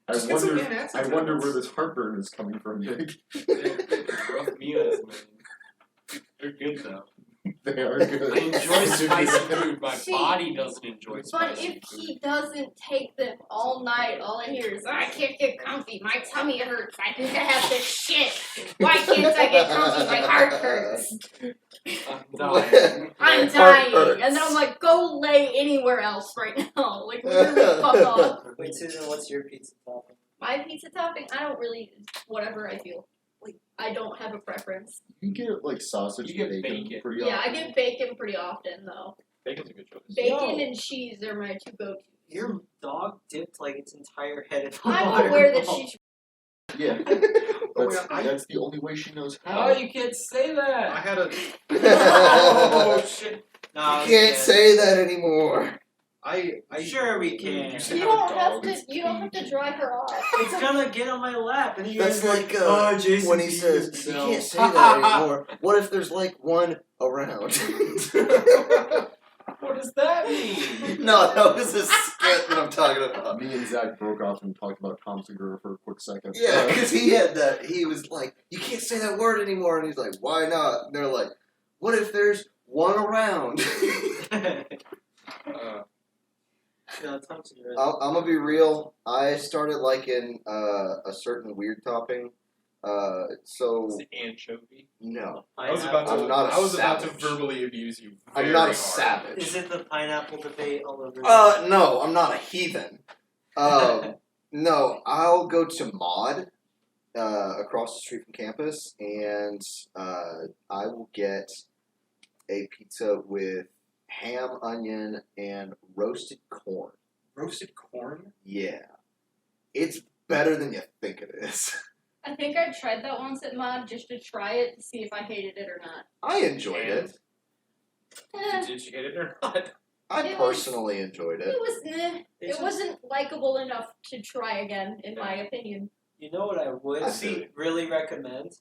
I wonder where this heartburn is coming from, Nick. Rough meals, man. They're good though. They are I good. enjoy spicy food. My See, body doesn't enjoy But spicy if food. he doesn't take them all night, all I hear is, I can't get comfy, my tummy hurts, I think I have this shit. Why can't I get comfy? My heart hurts. I'm dying. I'm Heart dying. hurts. And then I'm like, go lay anywhere else right now. Like, literally, fuck off. Wait, Susan, what's your pizza topping? My pizza topping, I don't really, whatever I feel. Like, I don't have a preference. You get like sausage You get and bacon, bacon. pretty Yeah, I often. get bacon pretty often, though. Bacon's a good choice. Bacon No. and cheese are my two go-tos. Your dog dipped like its entire head in the I'm water. aware that she's Yeah. Oh, That's, yeah, that's the only way she knows Oh, how. you can't say I that. had a Oh shit. No, You can't say that anymore. I Sure we can. You You said- don't have a have dog, to. it's You don't have to dry her off. It's gonna get on my lap, and you That's guys are like oh, Jason when he beat says, himself." you can't say that anymore. What if there's like one around? What does that mean? No, that was a skit that I'm talking about. Me and Zach broke off and talked about Tom Segura for a quick second. Yeah, because he had that. He was like, you can't say that word anymore. And he's like, why not? And they're like, what if there's one around? No, Tom Segura. I'm going to be real. I started liking a certain weird topping. So, Is it anchovy? no. I was about to. I'm not a I was about to savage. verbally abuse you. I'm very not a hard. savage. Is it the pineapple debate all over? No, I'm not a heathen. No, I'll go to Mod, across the street from campus, and I will get a pizza with ham, onion, and roasted corn. Roasted corn. Yeah. It's better than you think it is. I think I tried that once at Mod just to try it to see if I hated it or not. I enjoyed it. Eh, Did you get it or not? I It was- personally enjoyed it it. was It wasn't likable enough to try again, in my opinion. You know what I would I see. really recommend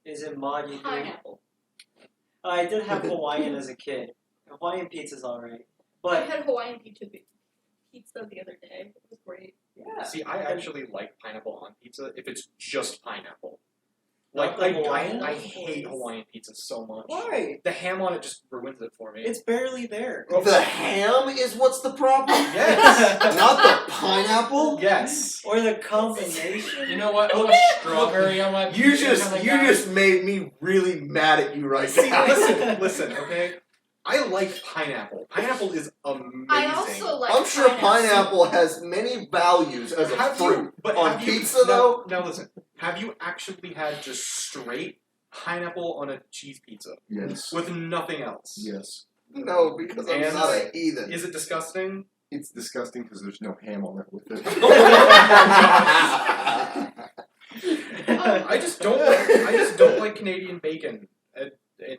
is in Mod. You do. Pineapple. I did have Hawaiian as a kid. Hawaiian pizza's alright, I but had Hawaiian pizza the other day. It was great. yeah, See, I actually like pineapple on pizza if it's just pineapple. Not Like the Hawaiian? I hate Hawaiian pizza so much. why? The ham on it just ruins it for me. It's barely there. The ham is what's the problem? Yes. Not the pineapple? Yes. Or the combination. You know what? I want strawberry on my You pizza just coming you down. just made me really mad at you right See, now. listen, okay? I like pineapple. Pineapple is amazing. I also like I'm sure pineapple has many values as a Have fruit. but On have you- pizza, though? Now listen, have you actually had just straight pineapple on a cheese pizza Yes. with nothing else? Yes. No, because I'm And- not a heathen. Is it disgusting? It's disgusting because there's no ham on it with it. I just don't like Canadian bacon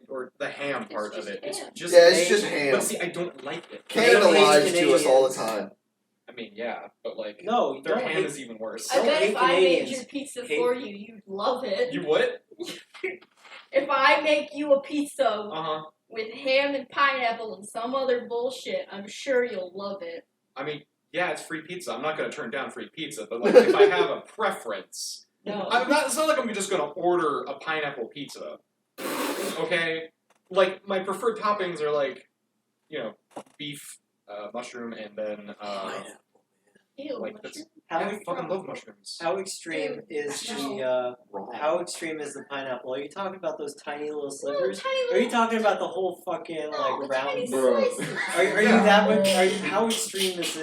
or the ham It's part of just it. It's ham. just Yeah, it's ham. just ham. But see, I don't like it. Canada Canadians. lies to us all the time. I mean, yeah, but like No, you their don't ham hate. is even worse. I Don't bet hate if I made Canadians. your pizza Hate- for you, you'd love it. You would? If I make you a pizza Uh huh. with ham and pineapple and some other bullshit, I'm sure you'll love it. I mean, yeah, it's free pizza. I'm not gonna turn down free pizza, but like if I have a preference, No. it's not like I'm just gonna order a pineapple pizza. Okay, like my preferred toppings are like, beef, mushroom, and then Ew, like mushroom. that's, How, I fucking love mushrooms. how extreme Dude, is that's the Wrong. how extreme is the pineapple? Are you talking about those tiny little Little slivers? tiny Are little, you talking about the whole fucking no, like the round? tiny Bro. slices. Are you Yeah. that much? How extreme is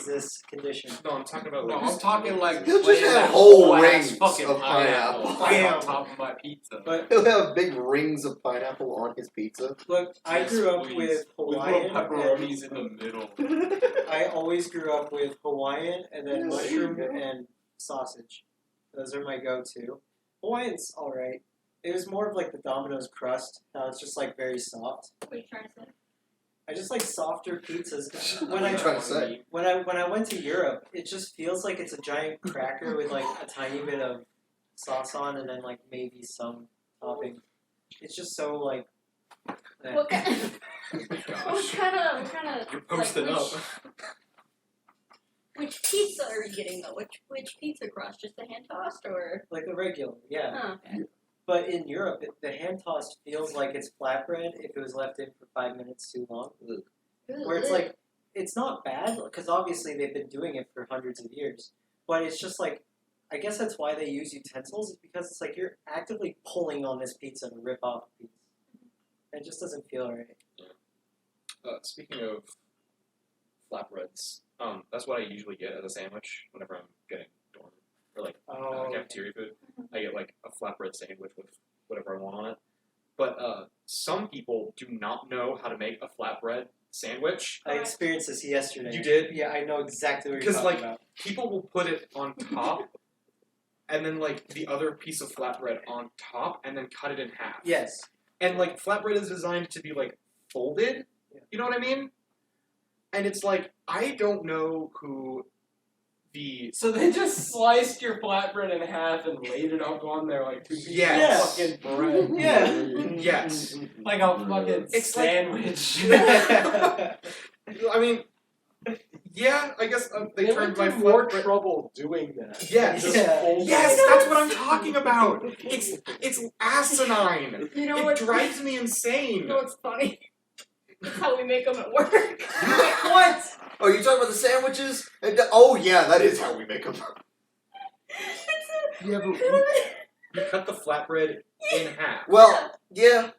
this condition? No, I'm talking about No, like, I'm talking like He'll just laying have that whole ass rings fucking of pineapple. pineapple on top of my pizza. But He'll have big rings of pineapple on his pizza. look, I Yes, grew up please. with With Hawaiian. little pepperonis in the middle. I always grew up with Hawaiian and then Yeah, mushroom there you go. and sausage. Those are my go-to. Hawaiian's all right. It was more of like the Domino's crust. How it's just like very soft. What are you trying to say? I just like softer pizzas. What When are you I trying to say? when I went to Europe, it just feels like it's a giant cracker with like a tiny bit of sauce on, and then like maybe some topping. It's just so like. eh. What kind? gosh, what kind of? you're posting like, up. Which pizza are you getting though? Which pizza crust? Just a hand tossed or? Like the regular, yeah. Oh, okay. But in Europe, the hand tossed feels like it's flatbread if it was left in for 5 minutes too long. Where it's like, it's not bad, because obviously they've been doing it for hundreds of years. But it's just like, I guess that's why they use utensils, is because it's like you're actively pulling on this pizza to rip off a piece. It just doesn't feel right. Speaking of flatbreads, that's what I usually get as a sandwich whenever I'm getting dorm or like cafeteria food. I get like a flatbread sandwich with whatever I want on it. But some people do not know how to make a flatbread sandwich. I experienced this yesterday. You did? Yeah, I know exactly what you're Because talking like about. people will put it on top, and then like the other piece of flatbread on top, and then cut it in half. Yes. And like flatbread is designed to be like folded. Yeah. You know what I mean? And it's like I don't know who the So they just sliced your flatbread in half and laid it up on there like 2 pieces Yes. of fucking bread. Yeah. yes. Like a fucking It's like- sandwich. I mean, yeah. I guess they They turned would my do more flatbread. trouble doing that. Yes. Just Yeah. fold Yes, it. that's what I'm talking about. It's asinine. You know It what? drives me You insane. know what's funny? That's how we make them at work. What? Oh, you talking about the sandwiches? Oh yeah, that is how we make them. Yeah, but You cut the flatbread in half. Well, yeah,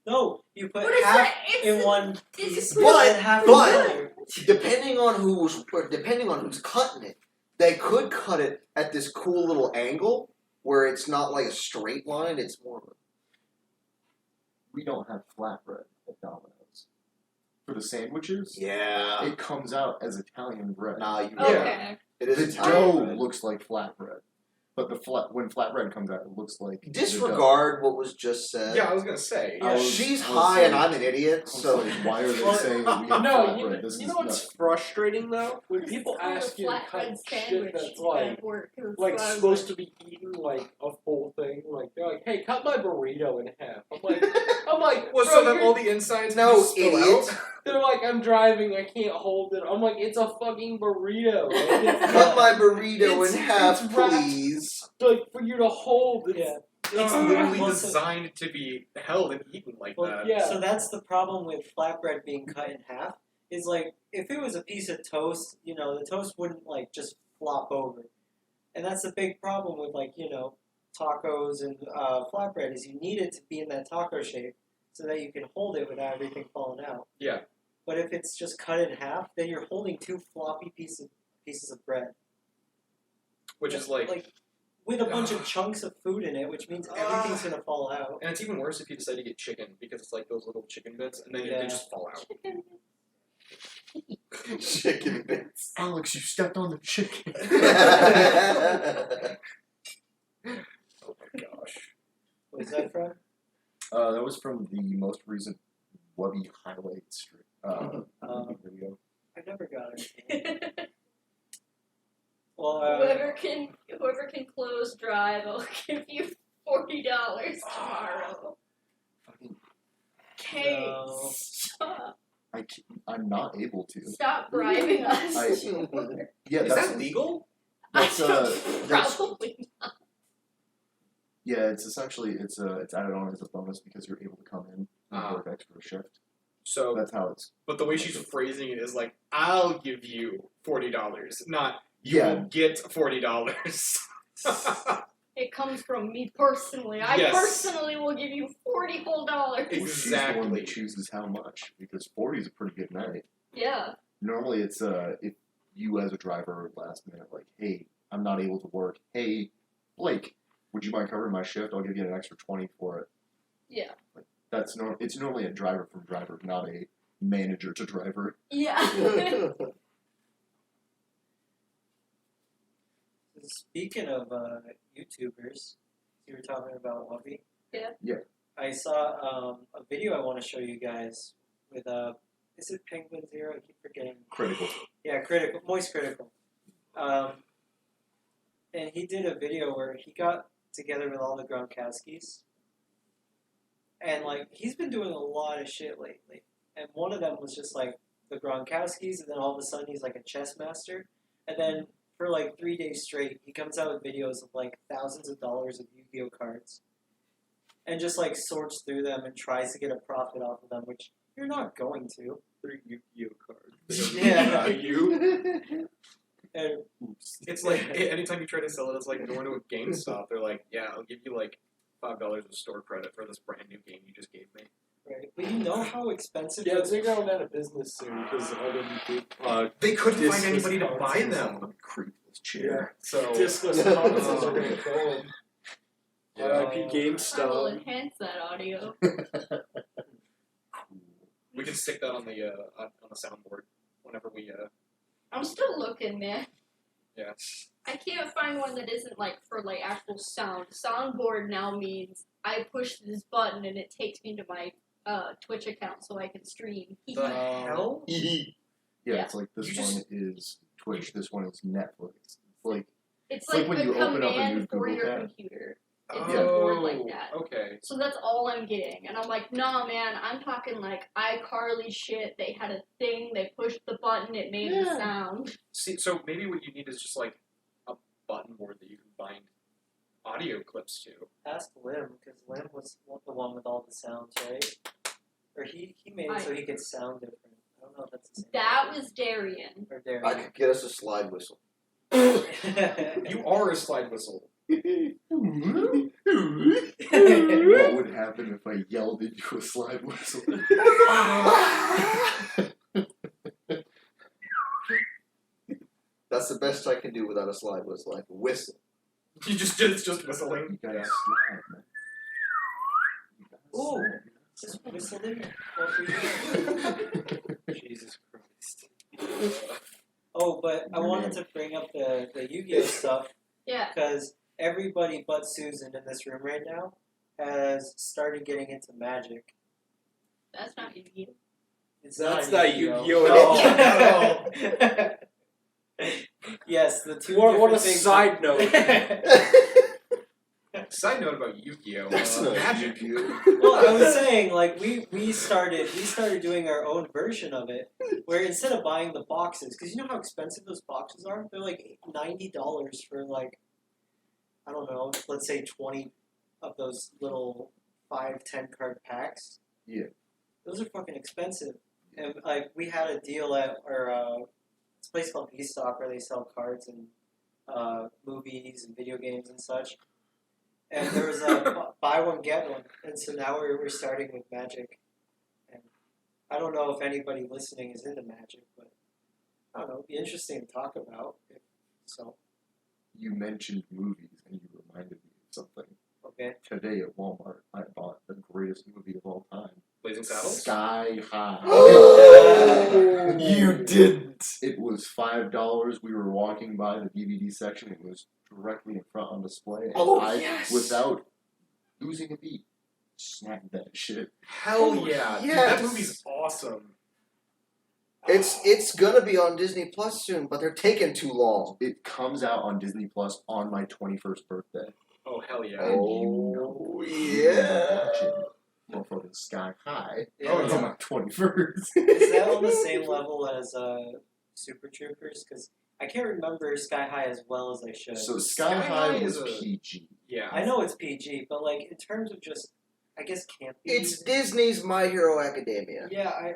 No, you put What is half that? It's in one it's piece But- and half in but- the other. depending on who's cutting it, they could cut it at this cool little angle where it's not like a straight line. It's more of a we don't have flatbread at Domino's. For the sandwiches, yeah. it comes out as Italian bread. Nah, you Okay. it is The Italian dough bread. looks like flatbread, but when flatbread comes out, it looks like the dough. Disregard what was just said. Yeah, I was gonna say. Yeah. She's I was high and like- I'm an idiot, I was so like, why are they Well, saying that we have No, flatbread? This you is know what's nuts. frustrating though? When It's people called a ask you to cut flatbread shit sandwich that's like at work. That's like what I was supposed to be eaten like a full thing. Like they're like, "Hey, cut my burrito in half." I'm like, Well, bro, so then you're- all the insides No, just spill idiot. out. they're like, "I'm driving, I can't hold it." I'm like, "It's a fucking burrito. Like, it's cut my burrito It's- in half, it's wrapped. please. like for you to hold." It's, Yeah. It's literally Well, so- designed to be held and eaten like Well, that. yeah. So that's the problem with flatbread being cut in half. Is like if it was a piece of toast, you know, the toast wouldn't like just flop over, and that's the big problem with like tacos and flatbread is you need it to be in that taco shape so that you can hold it without everything falling out. Yeah. But if it's just cut in half, then you're holding two floppy pieces of bread, Which is like with a bunch of chunks of food in it, which means everything's gonna fall out. and it's even worse if you decide to get chicken because it's like those little chicken bits and then Yeah. they just fall out. Chicken bits. Alex, you stepped on the chicken. Oh my gosh. Where's that from? That was from the most recent Webby highlights video. I never got it. Well, whoever can close drive, I'll give you $40 tomorrow. Okay, No. stop. I'm not able to. Stop bribing us. Yeah, Is that's that legal? that's that's Probably. yeah. It's essentially it's added on as a bonus because you're able to come in and work extra shift. So That's how it's. but the way she's phrasing it is like, I'll give you $40, not you Yeah. will get $40. It comes from me personally. I Yes. personally will give you $40 whole dollars. She's the one Exactly. that chooses how much because 40 is a pretty good night. Yeah. Normally, it's if you as a driver last minute like, hey, I'm not able to work. Hey, Blake, would you mind covering my shift? I'll give you an extra 20 for it. Yeah. It's normally a driver from driver, not a manager to driver. Yeah. Speaking of YouTubers, you were talking about Webby. Yeah. Yeah. I saw a video I want to show you guys with is it Penguin Zero? I keep forgetting. Critical. Yeah, Moist Critical. And he did a video where he got together with all the Gronkowskis. And, like, he's been doing a lot of shit lately. And one of them was just, like, the Gronkowskis, and then all of a sudden he's, like, a chess master. And then for, like, 3 days straight, he comes out with videos of, like, thousands of dollars of Yu-Gi-Oh cards. and just like sorts through them and tries to get a profit off of them, which you're not going to. 3 Yu-Gi-Oh cards. Yeah. You. And, It's like anytime you try to sell it, it's like going to a GameStop. They're like, "Yeah, I'll give you like $5 of store credit for this brand new game you just gave me." right. But you know how expensive. Yeah, those- they're going out of business soon because They couldn't find Discless anybody to buy consoles. them. Creep this chair. So discless consoles are going to kill them. Yeah. RIP I will GameStop. enhance that audio. we can stick that on the soundboard whenever we I'm still looking, man. yeah. I can't find one that isn't like for like actual sound. Soundboard now means I push this button and it takes me to my Twitch account so I can stream. The hell? Yeah, Yeah. it's like this You one just- is Twitch, this one is Netflix. It's like It's It's like like when a you open up a command new for Google your tab. computer. It's a board like that. Okay. So that's all I'm getting. And I'm like, nah, man, I'm talking like iCarly shit. They had a thing, they pushed the button, it made the sound. See, so maybe what you need is just like a button board that you can bind audio clips to. Ask Lim, because Lim was the one with all the sounds, right? Or he made it so he could sound different. I don't know if that's the same. That was Darian. Or I Darian. could get us a slide whistle. You are a slide whistle. what would happen if I yelled into a slide whistle? That's the best I can do without a slide whistle. I can whistle. It's just whistling. You guys Yeah. slide, man. You guys Ooh. slide. Just whistled in there. Well, for you. Jesus Christ. Oh, but I wanted to bring up the Yu-Gi-Oh stuff Yeah. because everybody but Susan in this room right now has started getting into Magic. That's not Yu-Gi-Oh. It's That's not not Yu-Gi-Oh. Yu-Gi-Oh at No. Yes, the two What different a things. side note. Side note about Yu-Gi-Oh! That's not Magic. Yu-Gi-Oh. Well, I was saying, like, we started doing our own version of it, where instead of buying the boxes, because you know how expensive those boxes are? They're like $90 for, like, I don't know, let's say 20 of those little 5-10 card packs. Yeah. Those are fucking expensive. And, like, we had a deal at our, this place called eStock where they sell cards and movies and video games and such. And there was a buy one, get one. And so now we're starting with Magic. And I don't know if anybody listening is into Magic, but I don't know. It'd be interesting to talk about. So, You mentioned movies and you reminded me of something. okay. Today at Walmart, I bought the greatest movie of all time. Blazing Saddles? Sky High. Oh, you didn't. It was $5. We were walking by the DVD section. It was directly in front on display. And Oh, I, yes. without losing a beat, snagged that shit. Hell Oh, yeah. Dude, yes. that movie's awesome. It's gonna be on Disney Plus soon, but they're taking too long. It comes out on Disney Plus on my 21st birthday. Oh, hell yeah. And you know, Oh yeah. watching motherfucking Sky High Yeah, Oh, on yeah. my 21st. Is that on the same level as Super Troopers? Because I can't remember Sky High as well as I should. So Sky Sky High High was is a- PG. Yeah. I know it's PG, but like in terms of just, I guess campy. It's Disney's My Hero Academia. Yeah,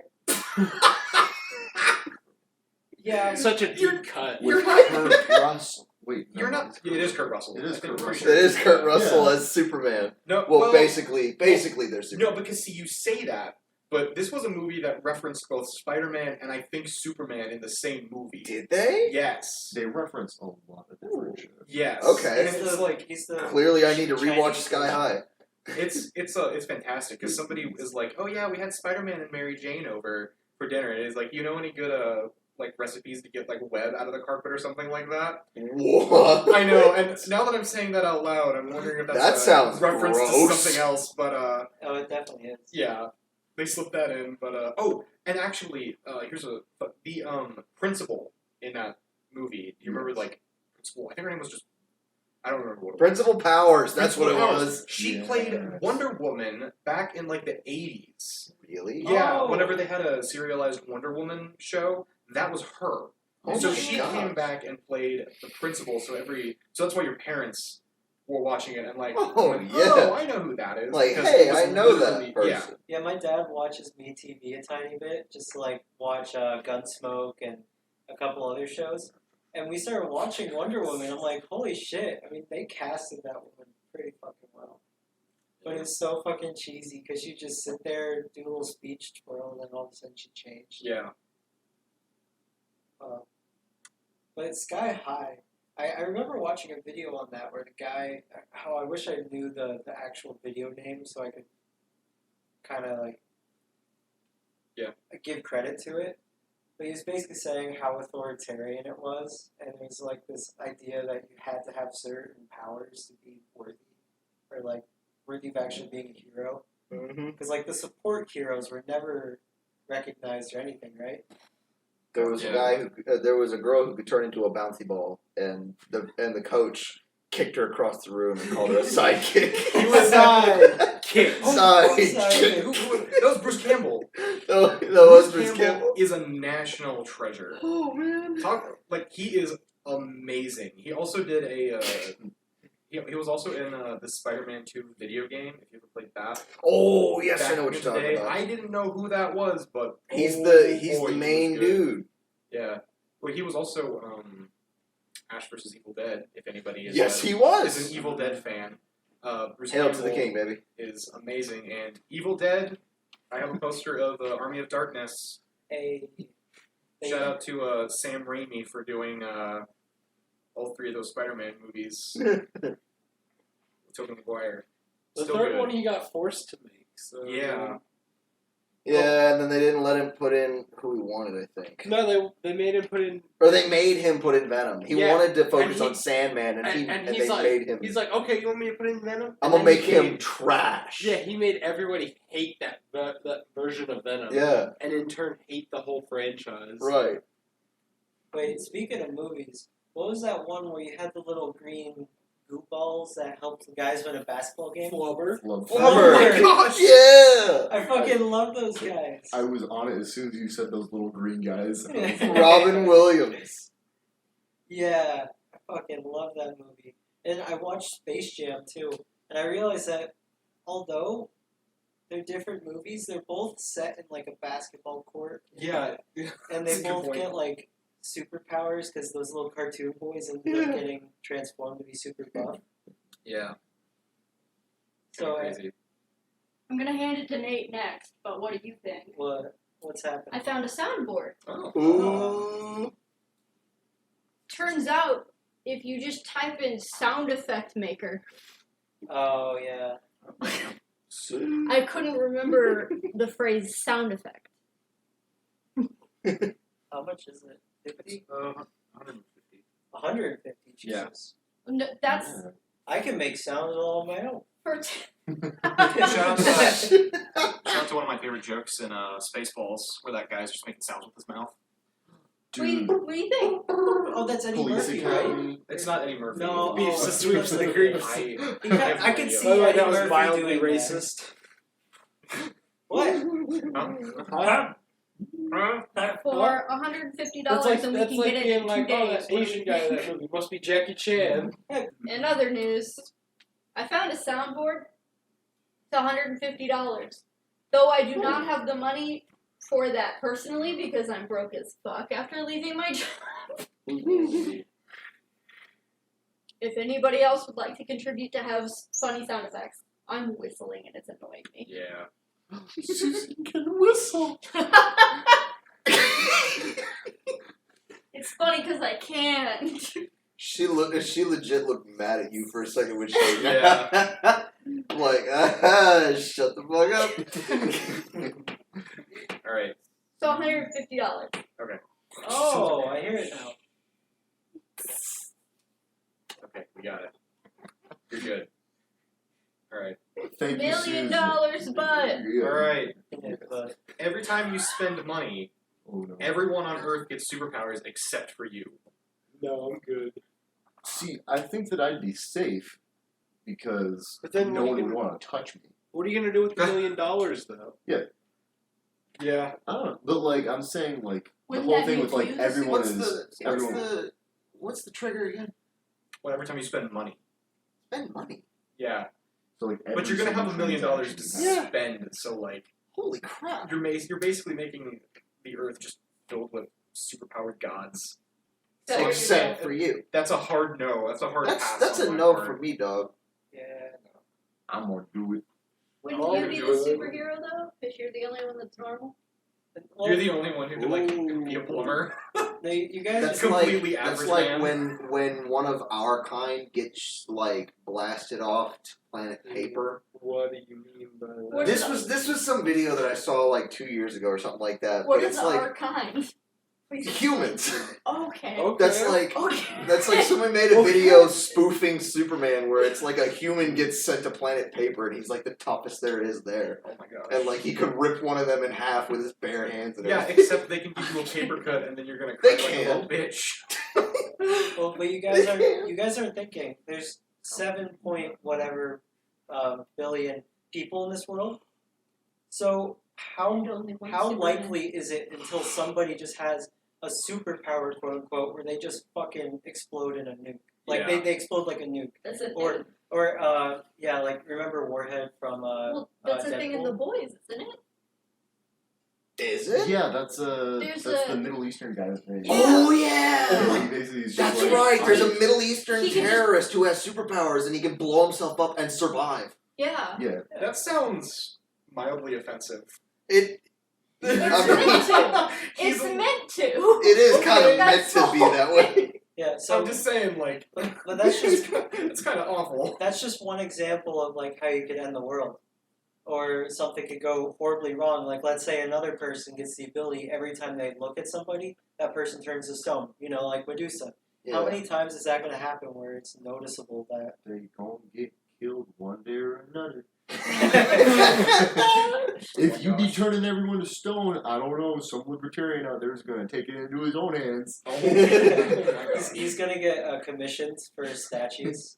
yeah. Such a deep cut. You're With right. Kurt Russell. Wait, no, You're not. it's It is Kurt Russell. It is I think Kurt I'm pretty Russell. It is Kurt Russell Yeah. as Superman. No, Well, basically, they're Superman. No, because see, you say that, but this was a movie that referenced both Spider-Man and I think Superman in the same movie. Did they? Yes. They reference a lot of different shit. Yes. Okay. And it's like he's the Clearly, I need to Chinese rewatch Sky version. High. it's fantastic because somebody is like, oh yeah, we had Spider-Man and Mary Jane over for dinner, and it's like, you know any good like recipes to get like web out of the carpet or something like that? What? I know, and now that I'm saying that out loud, I'm wondering if that's That a sounds reference to gross. something else, but Oh, it definitely is. yeah, they slipped that in. But oh, and actually, here's the principal in that movie. Do you remember like principal? I think her name was just. I don't remember what it was. Principal Powers. That's what it Principal Powers. was. She Yes. played Wonder Woman back in like the 80s. Really? Yeah, Oh. whenever they had a serialized Wonder Woman show, that was her. Oh so my she gosh. came back and played the principal. So that's why your parents were watching it and like, Oh, I'm like, yeah. oh, I know who that is. Like, because hey, it was I know that literally- person. Yeah, my dad watches MeTV a tiny bit, just to like watch Gunsmoke and a couple other shows. And we started watching Wonder Woman. I'm like, holy shit! I mean, they casted that woman pretty fucking well. But it's so fucking cheesy because you just sit there, do a little speech twirl, and then all of a sudden she changed. Yeah. But it's Sky High. I remember watching a video on that where the guy, how I wish I knew the actual video name so I could kind of like give credit to it. But he was basically saying how authoritarian it was, and it was like this idea that you had to have certain powers to be worthy, or like worthy of actually being a hero. Because like the support heroes were never recognized or anything, right? There was a guy who, there was a girl who could turn into a bouncy ball, and the coach kicked her across the room and called her a sidekick. He was side kick. Side Sidekick. That was Bruce Campbell. That was Bruce Campbell. Is a national treasure. Oh man. He is amazing. He also did a. He was also in the Spider-Man 2 video game. If you ever played that. Oh yes, Back I know what in you're the talking day, about. I didn't know who that was, but He's oh the boy, he was main good. dude. Yeah. Well, he was also Ash vs. Evil Dead. If anybody is Yes, he was. is an Evil Dead fan. Bruce Hail to the Campbell king, baby. is amazing, and Evil Dead. I have a poster of Army of Darkness. a Shout out to Sam Raimi for doing all three of those Spider-Man movies. Tobey Maguire. The Still third good. one he got forced to make. So Yeah. Yeah, and then they didn't let him put in who he wanted, I think. No, they made him put in. Or they made him put in Venom. He Yeah, wanted to focus and he- on Sandman, and he's they like, made him. He's like, okay, you want me to put in Venom? I'm And gonna then make he him made- trash. Yeah, he made everybody hate that version of Venom. Yeah, And in turn hate the whole franchise. right. Wait, speaking of movies, what was that one where you had the little green goo balls that helped the guys win a basketball game? Flubber. Love Flubber. Oh my gosh! Yeah. I fucking love those guys. I was on it as soon as you said those little green guys. I was like, Robin Williams. Yeah, I fucking love that movie. And I watched Space Jam too, and I realized that although they're different movies, they're both set in like a basketball court, Yeah. and That's they a good both point. get like superpowers because those little cartoon boys ended up getting transformed to be super buff. Yeah. So Crazy. I'm gonna hand it to Nate next, but what do you think? what's happening? I found a soundboard. Oh. Ooh. Turns out, if you just type in sound effect maker, Oh yeah. I couldn't remember the phrase sound effect. How much is it? 50? 150. 150. Yeah. Jesus. No, that's I can make sounds all on my own. for Shout out to one of my favorite jokes in Spaceballs, where that guy's just making sounds with his mouth. dude, what do you think? Oh, that's Eddie Police Murphy, right? Academy. It's not Eddie Murphy. No, Beefs oh, the sweeps the creeps. I can see By the way, Eddie that was Murphy violently doing that. racist. What? Huh? For $150, That's like and we can get it being in like, 2 oh, days. that Asian guy in that movie must be Jackie Chan. In other news, I found a soundboard. It's $150. Though I do not have the money for that personally because I'm broke as fuck after leaving my job. If anybody else would like to contribute to have funny sound effects, I'm whistling and it's annoying me. Yeah. Susan can whistle. It's funny because I can't. She legit looked mad at you for a second when she Yeah. I'm like, shut the fuck up. All right. So $150. Oh, I hear it now. Okay, we got it. You're good. All right. Thank you, $1 Susan. million, but Yeah. All right. But Every time you spend money, Oh no. everyone on Earth gets superpowers except for you. No, I'm good. See, I think that I'd be safe because But then no what are one you would gonna- want to touch me. What are you gonna do with the $1 million though? Yeah. I don't know, but like I'm saying, like Wouldn't the whole that thing be with like used? everyone is everyone. What's the trigger again? Well, every time you spend money. spend money. Yeah, So like, but you're gonna have $1 million to transaction- spend, so like Holy crap! you're basically making the Earth just filled with superpowered gods. So you're Except gonna- for you. That's a hard no. That's a hard pass. That's on a my no part. for me, dog. Yeah. I'm gonna do it. Wouldn't Oh, you be the good. superhero though? Because you're the only one that's normal. Well, You're the only one who could like Ooh. be a plumber. no, you guys. That's completely like that's average like man. when one of our kind gets like blasted off to planet paper. What do you mean by that? What This was some video that I saw like 2 years ago or something like that. What but is it's like our kind? Please humans. Okay. Okay. That's like someone made a video spoofing Superman where it's like a human gets sent to planet paper and he's like the toughest there is there. Oh my gosh. And like he could rip one of them in half with his bare hands and Yeah, everything. except they can give you a paper cut and then you're gonna They cry like a can. little bitch. Well, but you guys aren't thinking. There's 7 point whatever billion people in this world. So And only one how Superman. likely is it until somebody just has a superpower, quote unquote, where they just fucking explode in a nuke? Like Yeah. they explode like a nuke. That's the thing. Or yeah, like remember Warhead from well, that's the thing in the Deadpool? boys, isn't it? Is it? Yeah, that's There's the a- Middle Eastern guy. Oh yeah! Oh, basically he's just That's like, right. There's a I- Middle Eastern He can just- terrorist who has superpowers and he can blow himself up and survive. Yeah. Yeah. That sounds mildly offensive. It It's I meant to. He's It's a- meant to. it is kind of meant That's to be that way. Yeah, So so I'm just saying, like, but that's just it's kind of awful. that's just one example of like how you could end the world. Or something could go horribly wrong. Like let's say another person gets the ability every time they look at somebody, that person turns to stone. You know, like Medusa. How many times is that going to happen where it's noticeable that? They gonna get killed one day or another. Yeah. If you be gosh. turning everyone to stone, I don't know, some libertarian out there is gonna take it into his own hands. Oh my gosh. He's going to get commissions for statues.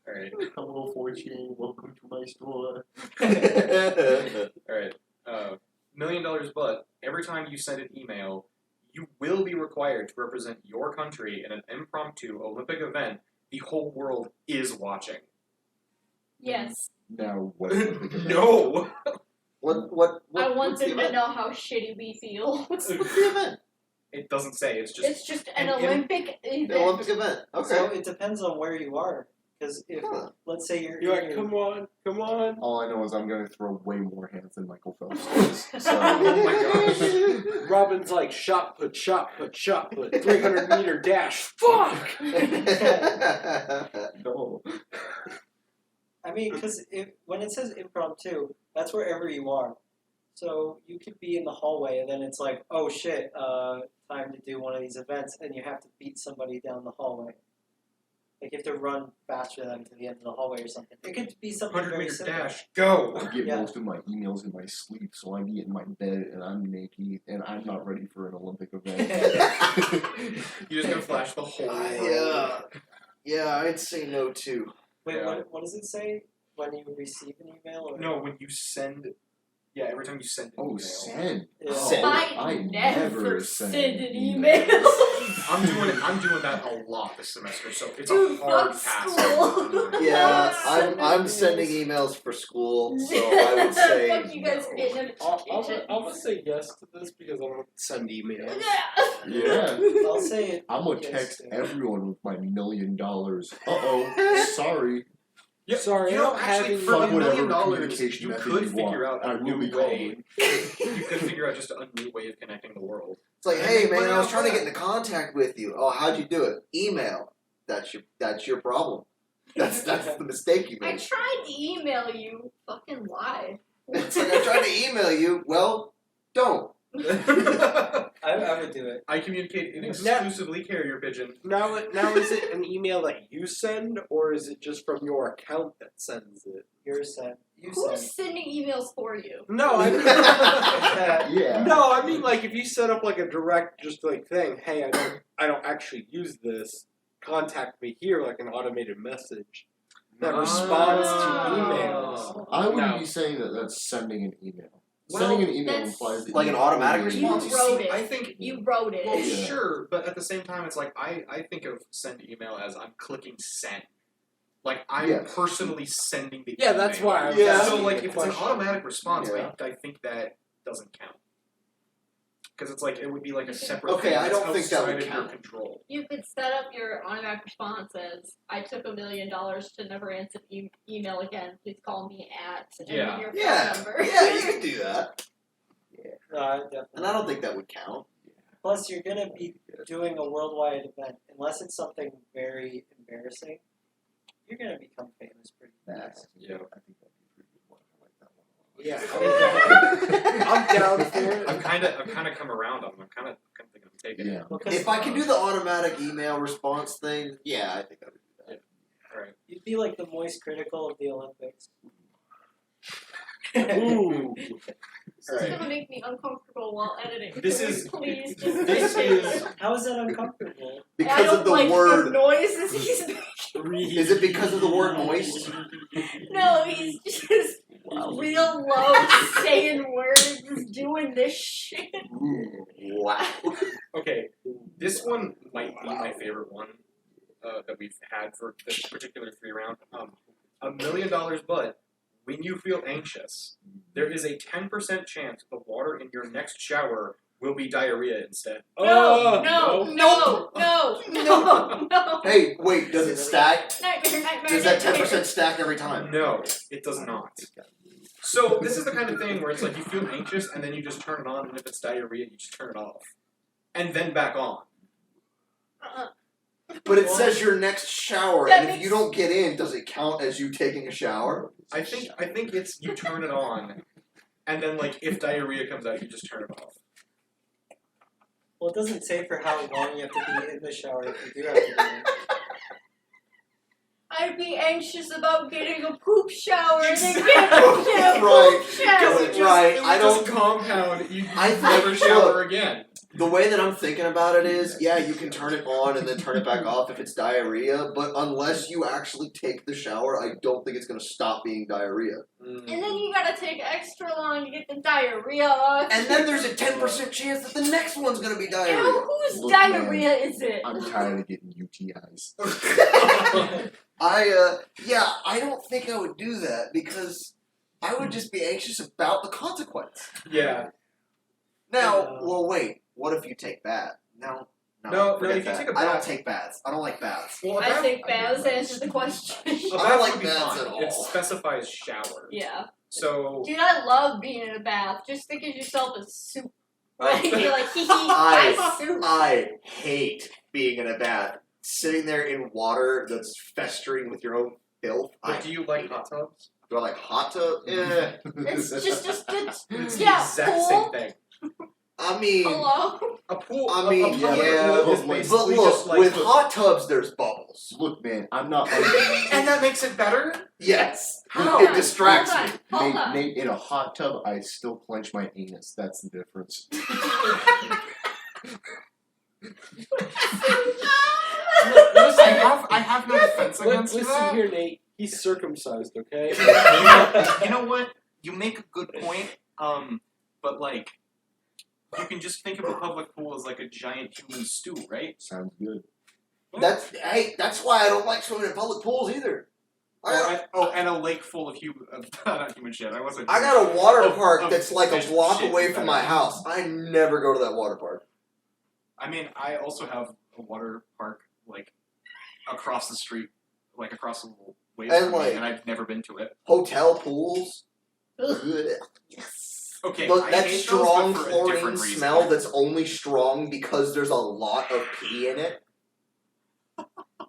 Alright, Hello, Fortune. Welcome to my store. alright. $1 million, but every time you send an email, you will be required to represent your country in an impromptu Olympic event the whole world is watching. Yes. Now, what is the big event? No! what I want what's the them to event? know how shitty we feel. What's the event? It doesn't say, it's just... It's just an an Olympic event. The Olympic event. Okay. So it depends on where you are. Because if, Huh. let's say you're You're in like, your- come on. All I know is I'm gonna throw way more hands than Michael Phelps does. So, Oh my gosh. Robin's like, shot put, 300-meter dash. Fuck! no. I mean, because when it says impromptu, that's wherever you are. So you could be in the hallway, and then it's like, oh shit, time to do one of these events, and you have to beat somebody down the hallway. Like you have to run faster than them to the end of the hallway or something. It could be something 100 very meter simple. dash, go! I get Yeah. most of my emails in my sleep, so I be in my bed and I'm naked and I'm not ready for an Olympic event. You're just gonna flash the whole world. Yeah, I'd say no too. Wait, Yeah. what does it say when you receive an email? Or? No, when you send... Yeah, every time you send an Oh, email. send. Yeah. Send. I never send send an emails. email. I'm doing that a lot this semester, so it's Dude, a hard fuck pass. school. Yeah, Send I'm emails. sending emails for school, so I would say Fuck you guys for no. getting notifications. I'm gonna say yes to this because I want to send emails. Yeah. I'll say it. I'm gonna yes, text yeah. everyone with my $1 million. Uh-oh, sorry. Yeah, Sorry, you I know, don't actually, have for Fuck $1 whatever million, communication you method could you figure want. out I a will new be way. You could figure out just a new way of connecting the world. It's like, hey man, I was trying to get into contact with you. Oh, how'd you do it? Email. That's your problem. That's the mistake you I made. tried to email you. Fucking lied. It's like I tried to email you. Well, don't. I would do it. I communicate in exclusively carrier pigeon. Now is it an email that you send, or is it just from your account that sends it? You're sent. You Who's send. sending emails for you? No, I mean, Yeah. no, I mean like if you set up like a direct just like thing, hey, I don't actually use this. Contact me here, like an automated message that responds to emails. I wouldn't No. be saying that that's sending an email. Sending an email that's- implies that Like an automatic You response? wrote it. I think. You wrote it. Well, Yeah. sure, but at the same time, it's like I think of send email as I'm clicking send. Like I'm Yes. personally sending the Yeah, email. that's why I was Yeah. asking So like the if it's an question. automatic response, Yeah. I think that doesn't count. Because it's like it would be like a separate Okay, thing I that's don't think that would outside of count. your control. You could set up your automatic response as, I took $1 million to never answer email again. Please call me at, and Yeah. then your Yeah. phone number. Yeah, you can do that. No, I definitely. And I don't think that would count. Plus, you're gonna be doing a worldwide event, unless it's something very embarrassing. You're gonna become famous pretty fast. Yeah. I think that'd be a pretty good one. I like that one. Yeah, I'm down for it. I've kind of come around on them. I'm kind of thinking of taking it. Yeah. Because If I can do the automatic email response thing, yeah, I think I would do that. All right. you'd be like the moist critical of the Olympics. Ooh. This is gonna make me uncomfortable while editing. This Please, is- please, just This fix it. is How is that uncomfortable? I Because don't of the like the word. noises he's making. Is it because of the word moist? No, he's just real low saying words, doing this shit. Wow. Okay, this one might be my favorite one that we've had for this particular 3-round. $1 million, but when you feel anxious, there is a 10% chance the water in your next shower will be diarrhea instead. No, no. Hey, wait, does it stack? Nightmare. Does that 10% stack every time? No, it does not. So this is the kind of thing where it's like you feel anxious and then you just turn it on, and if it's diarrhea, you just turn it off, and then back on. But it says your next shower, That and if makes- you don't get in, does it count as you taking a shower? I think it's you turn it on, and then like if diarrhea comes out, you just turn it off. Well, it doesn't say for how long you have to be in the shower if you do have to be in. I'd be anxious about getting a poop shower and then Exactly. get a Right. poop shower. Because Right, it would I just don't- compound. You I think- never shower look, again. The way that I'm thinking about it is, yeah, you can turn it on and then turn it back off if it's diarrhea, but unless you actually take the shower, I don't think it's going to stop being diarrhea. And then you gotta take extra long to get the diarrhea off. And then there's a 10% chance that the next one's going to be diarrhea. Ew, whose Look, diarrhea is it? I'm tired of getting UTIs. I don't think I would do that because I would just be anxious about the consequence. Yeah. Now, well, wait. What if you take baths? No, No, forget if you that. take a I don't bath- take baths. I don't like baths. Well, I think baths answer the question. A I bath don't like would be baths fine. at all. It specifies shower. Yeah. So Dude, I love being in a bath. Just think of yourself as soup. Like, you're like, hee hee, I soup. I hate being in a bath. Sitting there in water that's festering with your own filth. but do you like hot tubs? Do I like hot tub? Eh. It's just It's yeah, the exact pool. same thing. I mean, Hello? A pool. I mean, a public yeah, pool is but basically look, just like with hot tubs, there's bubbles. Look, man, I'm not like and that makes it better. Yes, Hold it on, distracts hold me. on, hold Nate, on. Nate, in a hot tub, I still clench my anus. That's the difference. I have no defense against Listen that. here, Nate. He's circumcised, okay? You know what? You make a good point. But like, you can just think of a public pool as like a giant human stew, right? Sounds good. That's why I don't like swimming in public pools either. And a lake full of not human shit. I wasn't. I got a water Of- park of that's like a fish block shit away is from better. my house. I never go to that water park. I mean, I also have a water park like across the street, like across the way And, from me, like- and I've never been to it. Hotel pools. Ugh. Ugh. Okay, Look, I that hate strong those, but for a chlorine different reason. smell that's only strong because there's a lot of pee in it.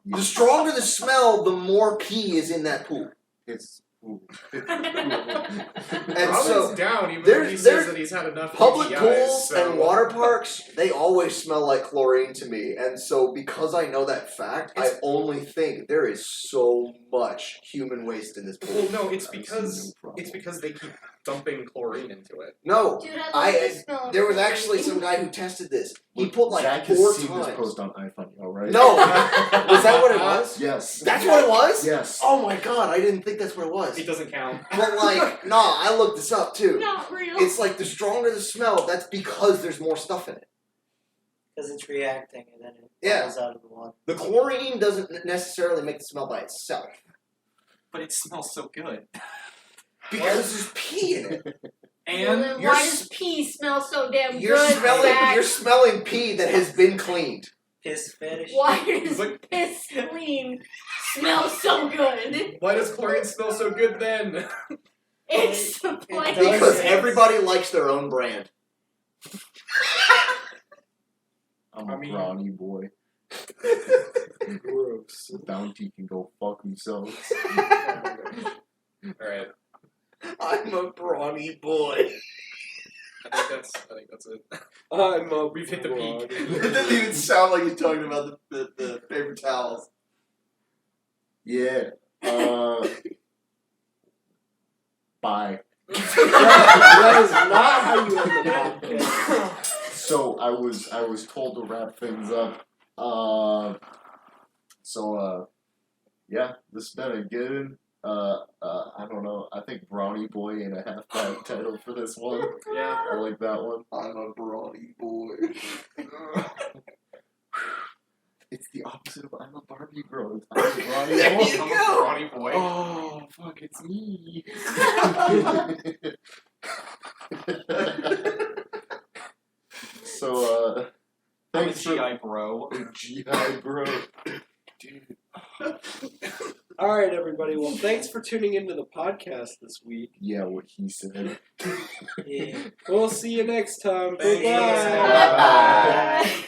The stronger the smell, the more pee is in that pool. It's ooh. And Robin's so, down, even though there's- he says there's that he's had enough public UTIs, pools so. and water parks, they always smell like chlorine to me. And so, because I know that fact, I only think there is so much human waste in this pool. Well, no, it's I see because no problem. they keep dumping chlorine into it. No, Dude, I love the smell of there was chlorine. actually some guy who tested this. He put like Zach 4 has seen times. this post on iFunny, right? No, was that what it was? Yes. That's what it was? Yes. Oh my god, I didn't think that's what it was. It doesn't count. But like, nah, I looked this up too. Not real. It's like the stronger the smell, that's because there's more stuff in it. Because it's reacting and then it Yeah. falls out of the water. The chlorine doesn't necessarily make the smell by itself. But it smells so good. Because there's pee in it. Well, And then you're why s- does pee smell so damn You're good? Zach? you're smelling pee that has been cleaned. Piss fetish. Why does But- piss clean smell so good? why does chlorine smell so good then? It's the It point. does. Because everybody likes their own brand. I'm I a mean- brawny boy. Gross. Bounty can go fuck themselves. Alright. I'm a brawny boy. I think that's it. I'm a We've hit the peak. It doesn't even sound like you're talking about the paper towels. Yeah. Bye. That is not how you end the podcast. So I was told to wrap things up. Yeah, this has been a good I don't know. I think Brownie Boy and a half bad title for this one. Yeah. I like that one. I'm a brawny boy. It's the opposite of I'm a Barbie girl. I'm a Brownie There boy. you I'm go. a brawny boy. Oh, fuck, it's me. So I'm a thanks for GI bro. GI bro. Dude. Alright, everybody. Well, thanks for tuning into the podcast this week. Yeah, what he said. Yeah. We'll see you next time. Thanks. Bye-bye. Bye. Bye.